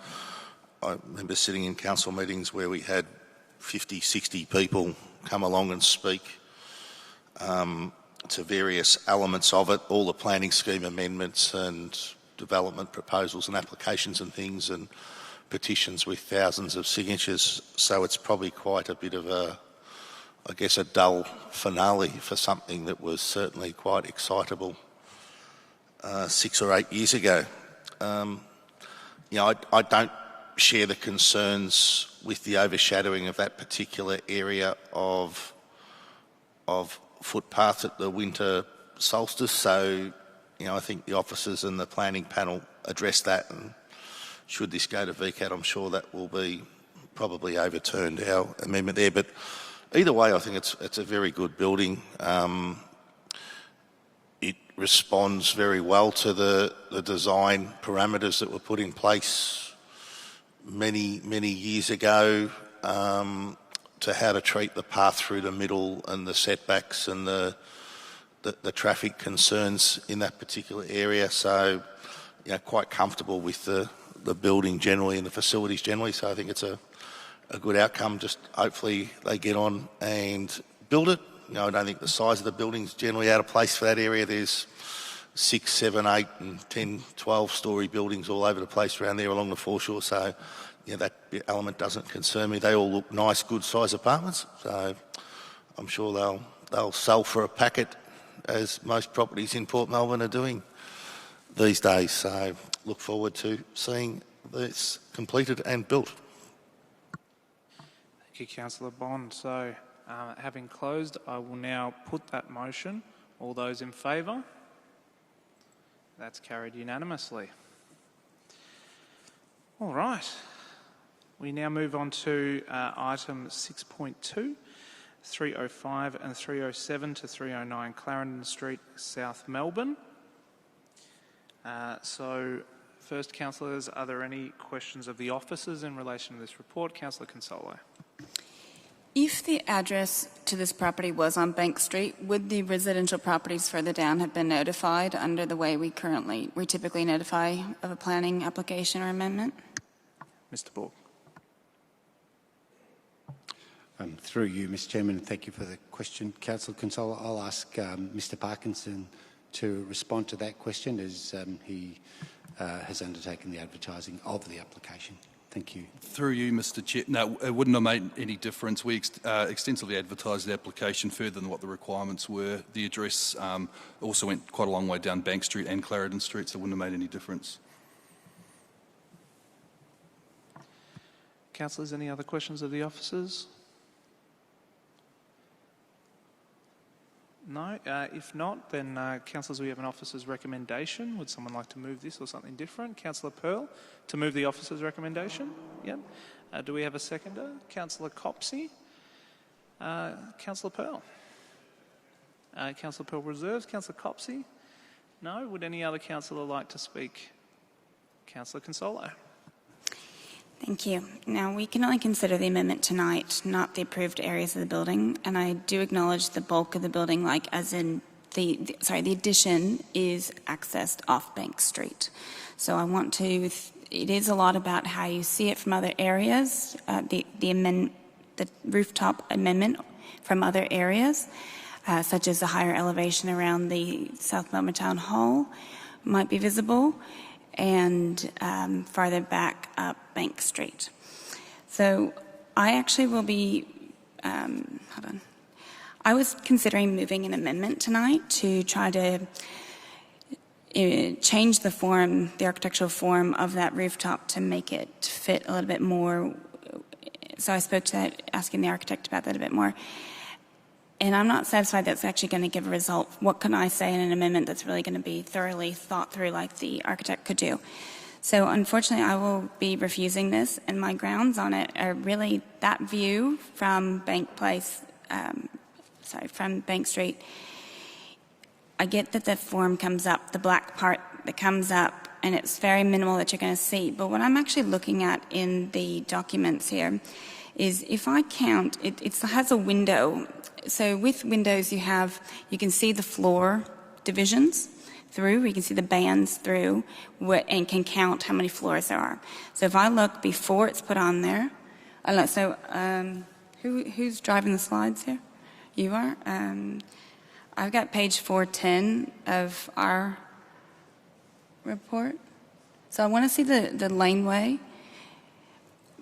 I remember sitting in council meetings where we had 50, 60 people come along and speak to various elements of it, all the planning scheme amendments and development proposals and applications and things, and petitions with thousands of signatures. So it's probably quite a bit of a dull finale for something that was certainly quite excitable 6 or 8 years ago. I don't share the concerns with the overshadowing of that particular area of footpath at the winter solstice. So, I think the officers and the planning panel address that, and should this go to VCAT, I'm sure that will be probably overturned, our amendment there. But either way, I think it's a very good building. It responds very well to the design parameters that were put in place many years ago to how to treat the path through the middle and the setbacks and the traffic concerns in that particular area. So, quite comfortable with the building generally and the facilities generally. So I think it's a good outcome. Just hopefully they get on and build it. I don't think the size of the building's generally out of place for that area. There's 6, 7, 8 and 10, 12-storey buildings all over the place around there along the foreshore. So, that element doesn't concern me. They all look nice, good-sized apartments. So I'm sure they'll sell for a packet, as most properties in Port Melbourne are doing these days. So look forward to seeing this completed and built. Thank you, Councillor Bond. So, having closed, I will now put that motion. All those in favour? That's carried unanimously. All right. We now move on to item 6.2, 305 and 307 to 309 Clarendon Street, South Melbourne. So, first, councillors, are there any questions of the officers in relation to this report? Councillor Consolo. If the address to this property was on Bank Street, would the residential properties further down have been notified under the way we typically notify of a planning application or amendment? Mr. Borg. Through you, Mr Chairman, and thank you for the question. Councillor Consola, I'll ask Mr Parkinson to respond to that question as he has undertaken the advertising of the application. Thank you. Through you, Mr Chair. No, it wouldn't have made any difference. We extensively advertised the application further than what the requirements were. The address also went quite a long way down Bank Street and Clarendon Street, so it wouldn't have made any difference. Councillors, any other questions of the officers? No? If not, then councillors, we have an officer's recommendation. Would someone like to move this or something different? Councillor Pearl, to move the officer's recommendation? Yep. Do we have a seconder? Councillor Copsey? Councillor Pearl? Councillor Pearl reserves. Councillor Copsey? No? Would any other councillor like to speak? Councillor Consolo? Thank you. Now, we can only consider the amendment tonight, not the approved areas of the building, and I do acknowledge the bulk of the building, like as in the addition is accessed off Bank Street. So I want to, it is a lot about how you see it from other areas, the rooftop amendment from other areas, such as a higher elevation around the South Melbourne Town Hall might be visible, and farther back up Bank Street. So I actually will be, I was considering moving an amendment tonight to try to change the form, the architectural form of that rooftop to make it fit a little bit more. So I spoke to that, asking the architect about that a bit more. And I'm not satisfied that's actually going to give a result. What can I say in an amendment that's really going to be thoroughly thought through like the architect could do? So unfortunately, I will be refusing this, and my grounds on it are really that view from Bank Place, from Bank Street. I get that the form comes up, the black part that comes up, and it's very minimal that you're going to see. But what I'm actually looking at in the documents here is, if I count, it has a window. So with windows, you can see the floor divisions through, you can see the bands through, and can count how many floors there are. So if I look before it's put on there, who's driving the slides here? You are? I've got page 410 of our report. So I want to see the laneway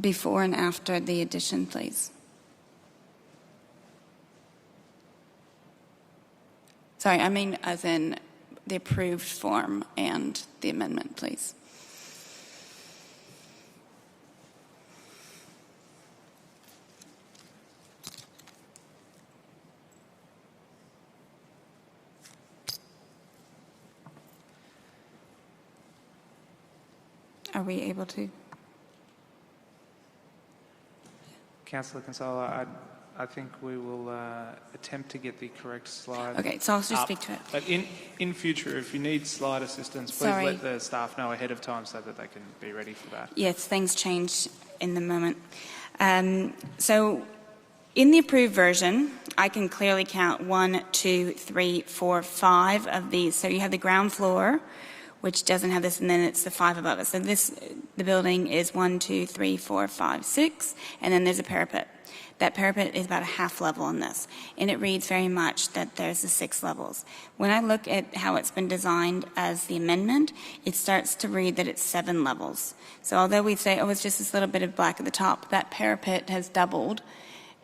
before and after the addition, please. Sorry, I mean as in the approved form and the amendment, please. Are we able to? Councillor Consola, I think we will attempt to get the correct slide. Okay, so I'll just speak to it. But in future, if you need slide assistance, please let the staff know ahead of time so that they can be ready for that. Yes, things change in the moment. So in the approved version, I can clearly count 1, 2, 3, 4, 5 of these. So you have the ground floor, which doesn't have this, and then it's the 5 above it. So the building is 1, 2, 3, 4, 5, 6, and then there's a parapet. That parapet is about a half level in this, and it reads very much that there's the 6 levels. When I look at how it's been designed as the amendment, it starts to read that it's 7 levels. So although we say, oh, it's just this little bit of black at the top, that parapet has doubled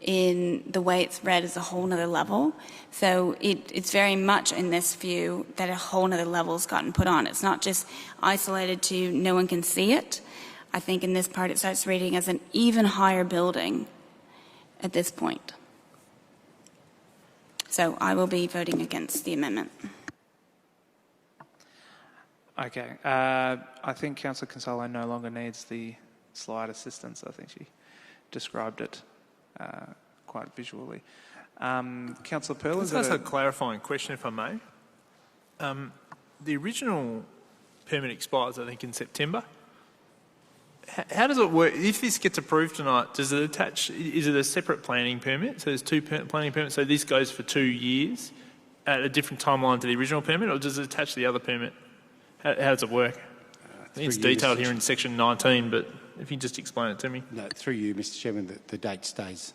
in the way it's read as a whole nother level. So it's very much in this view that a whole nother level's gotten put on. It's not just isolated to no one can see it. I think in this part it starts reading as an even higher building at this point. So I will be voting against the amendment. Okay. I think Councillor Consolo no longer needs the slide assistance. I think she described it quite visually. Councillor Pearl, is that a clarifying question, if I may? The original permit expires, I think, in September. How does it work? If this gets approved tonight, does it attach? Is it a separate planning permit? So there's 2 planning permits. So this goes for 2 years at a different timeline to the original permit, or does it attach to the other permit? How does it work? I think it's detailed here in section 19, but if you just explain it to me. No, through you, Mr. Chairman, the date stays.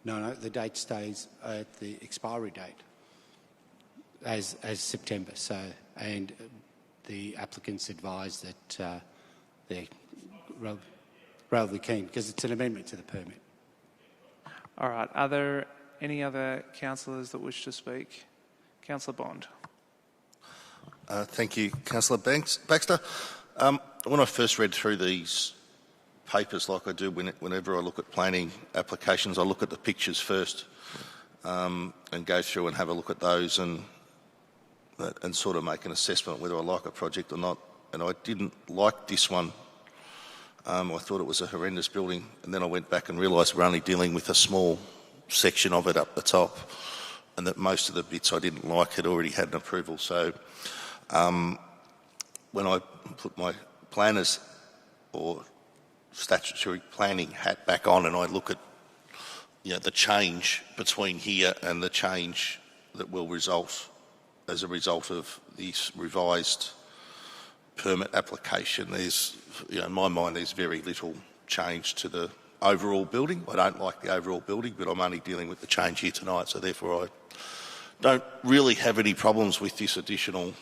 No, the date stays at the expiry date as September. So, and the applicants advised that they're relatively keen because it's an amendment to the permit. All right. Are there any other councillors that wish to speak? Councillor Bond. Thank you, Councillor Baxter. When I first read through these papers, like I do whenever I look at planning applications, I look at the pictures first and go through and have a look at those and sort of make an assessment whether I like a project or not. And I didn't like this one. I thought it was a horrendous building, and then I went back and realised we're only dealing with a small section of it up the top, and that most of the bits I didn't like had already had an approval. So when I put my planners or statutory planning hat back on and I look at the change between here and the change that will result as a result of this revised permit application, there's, in my mind, there's very little change to the overall building. I don't like the overall building, but I'm only dealing with the change here tonight, so therefore I don't really have any problems with this additional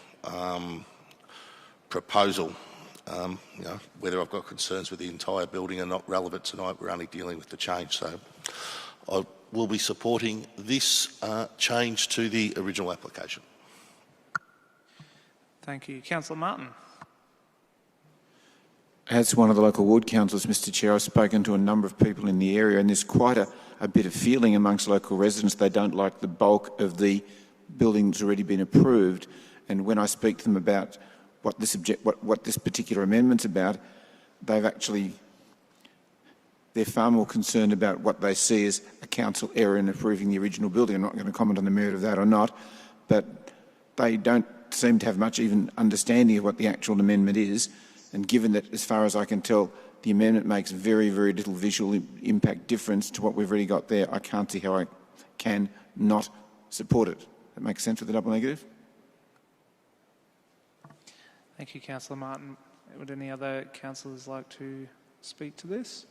proposal. Whether I've got concerns with the entire building are not relevant tonight. We're only dealing with the change. So I will be supporting this change to the original application. Thank you. Councillor Martin. As one of the local ward councillors, Mr Chair, I've spoken to a number of people in the area, and there's quite a bit of feeling amongst local residents. They don't like the bulk of the building that's already been approved. And when I speak to them about what this particular amendment's about, they're far more concerned about what they see as a council error in approving the original building. I'm not going to comment on the merit of that or not, but they don't seem to have much even understanding of what the actual amendment is. And given that, as far as I can tell, the amendment makes very, very little visual impact difference to what we've already got there, I can't see how I can not support it. That makes sense with the double negative? Thank you, Councillor Martin. Would any other councillors like to speak to this?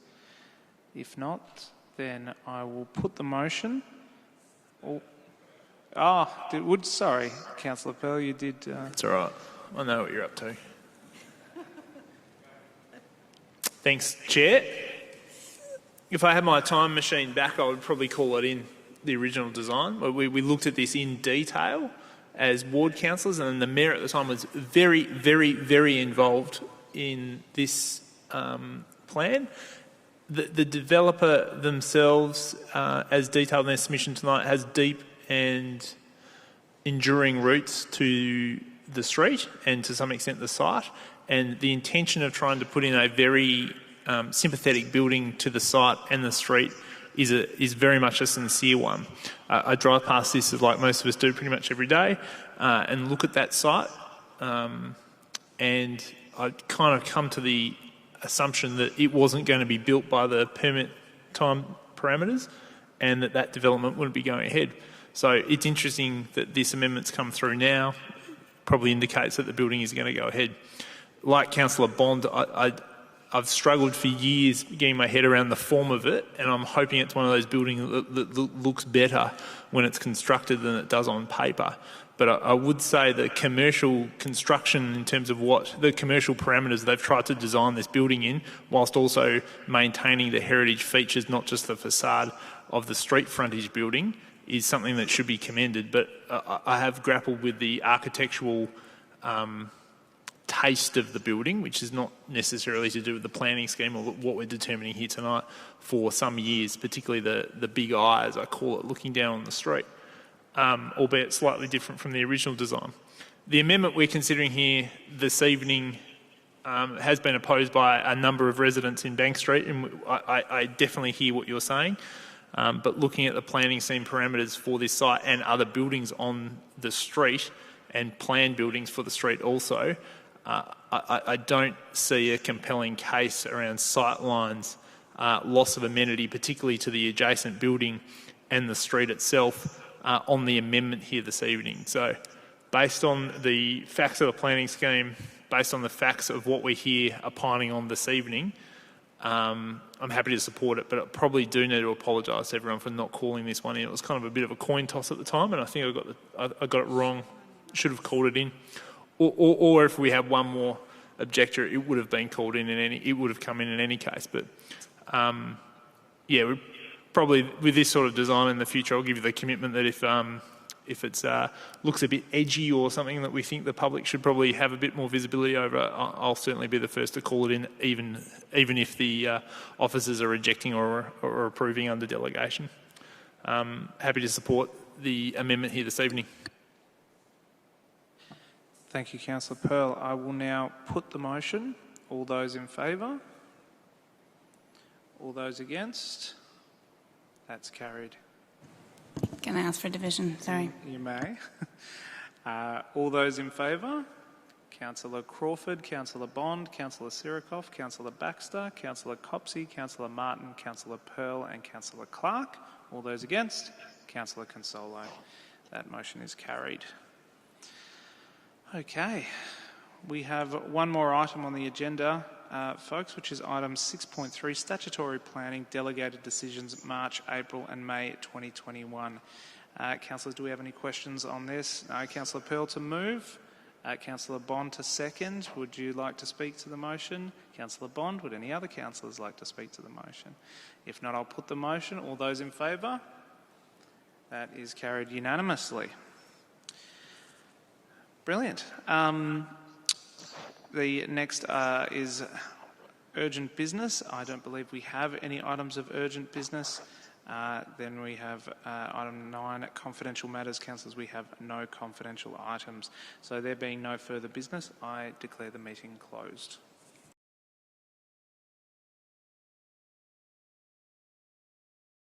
If not, then I will put the motion. Sorry, Councillor Pell, you did... It's all right. I know what you're up to. Thanks, Chair. If I had my time machine back, I would probably call it in the original design. We looked at this in detail as ward councillors, and the mayor at the time was very, very, very involved in this plan. The developer themselves, as detailed in their submission tonight, has deep and enduring roots to the street and to some extent the site, and the intention of trying to put in a very sympathetic building to the site and the street is very much a sincere one. I drive past this, like most of us do, pretty much every day, and look at that site, and I kind of come to the assumption that it wasn't going to be built by the permit time parameters, and that development wouldn't be going ahead. So it's interesting that this amendment's come through now. Probably indicates that the building is going to go ahead. Like Councillor Bond, I've struggled for years getting my head around the form of it, and I'm hoping it's one of those buildings that looks better when it's constructed than it does on paper. But I would say the commercial construction, in terms of what the commercial parameters they've tried to design this building in, whilst also maintaining the heritage features, not just the facade of the street frontage building, is something that should be commended. But I have grappled with the architectural taste of the building, which is not necessarily to do with the planning scheme or what we're determining here tonight, for some years, particularly the big eye, as I call it, looking down on the street, albeit slightly different from the original design. The amendment we're considering here this evening has been opposed by a number of residents in Bank Street, and I definitely hear what you're saying. But looking at the planning scheme parameters for this site and other buildings on the street and planned buildings for the street also, I don't see a compelling case around sight lines, loss of amenity, particularly to the adjacent building and the street itself, on the amendment here this evening. So based on the facts of the planning scheme, based on the facts of what we're here opining on this evening, I'm happy to support it, but I probably do need to apologise to everyone for not calling this one in. It was kind of a bit of a coin toss at the time, and I think I got it wrong. Should have called it in, or if we had one more objector, it would have been called in it would have come in any case. But yeah, we probably with this sort of design in the future, I'll give you the commitment that if it looks a bit edgy or something that we think the public should probably have a bit more visibility over, I'll certainly be the first to call it in, even if the officers are rejecting or approving under delegation. Happy to support the amendment here this evening. Thank you, Councillor Pearl. I will now put the motion. All those in favour? All those against? That's carried. Can I ask for division? Sorry. You may. All those in favour? Councillor Crawford, Councillor Bond, Councillor Sirikoff, Councillor Baxter, Councillor Copsey, Councillor Martin, Councillor Pearl and Councillor Clark. All those against? Councillor Consolo. That motion is carried. Okay, we have one more item on the agenda, folks, which is item 6.3, Statutory Planning, Delegated Decisions, March, April and May 2021. Councillors, do we have any questions on this? No. Councillor Pearl to move. Councillor Bond to second. Would you like to speak to the motion? Councillor Bond, would any other councillors like to speak to the motion? If not, I'll put the motion. All those in favour? That is carried unanimously. Brilliant. The next is urgent business. I don't believe we have any items of urgent business. Then we have item 9, confidential matters. Councillors, we have no confidential items. So there being no further business, I declare the meeting closed.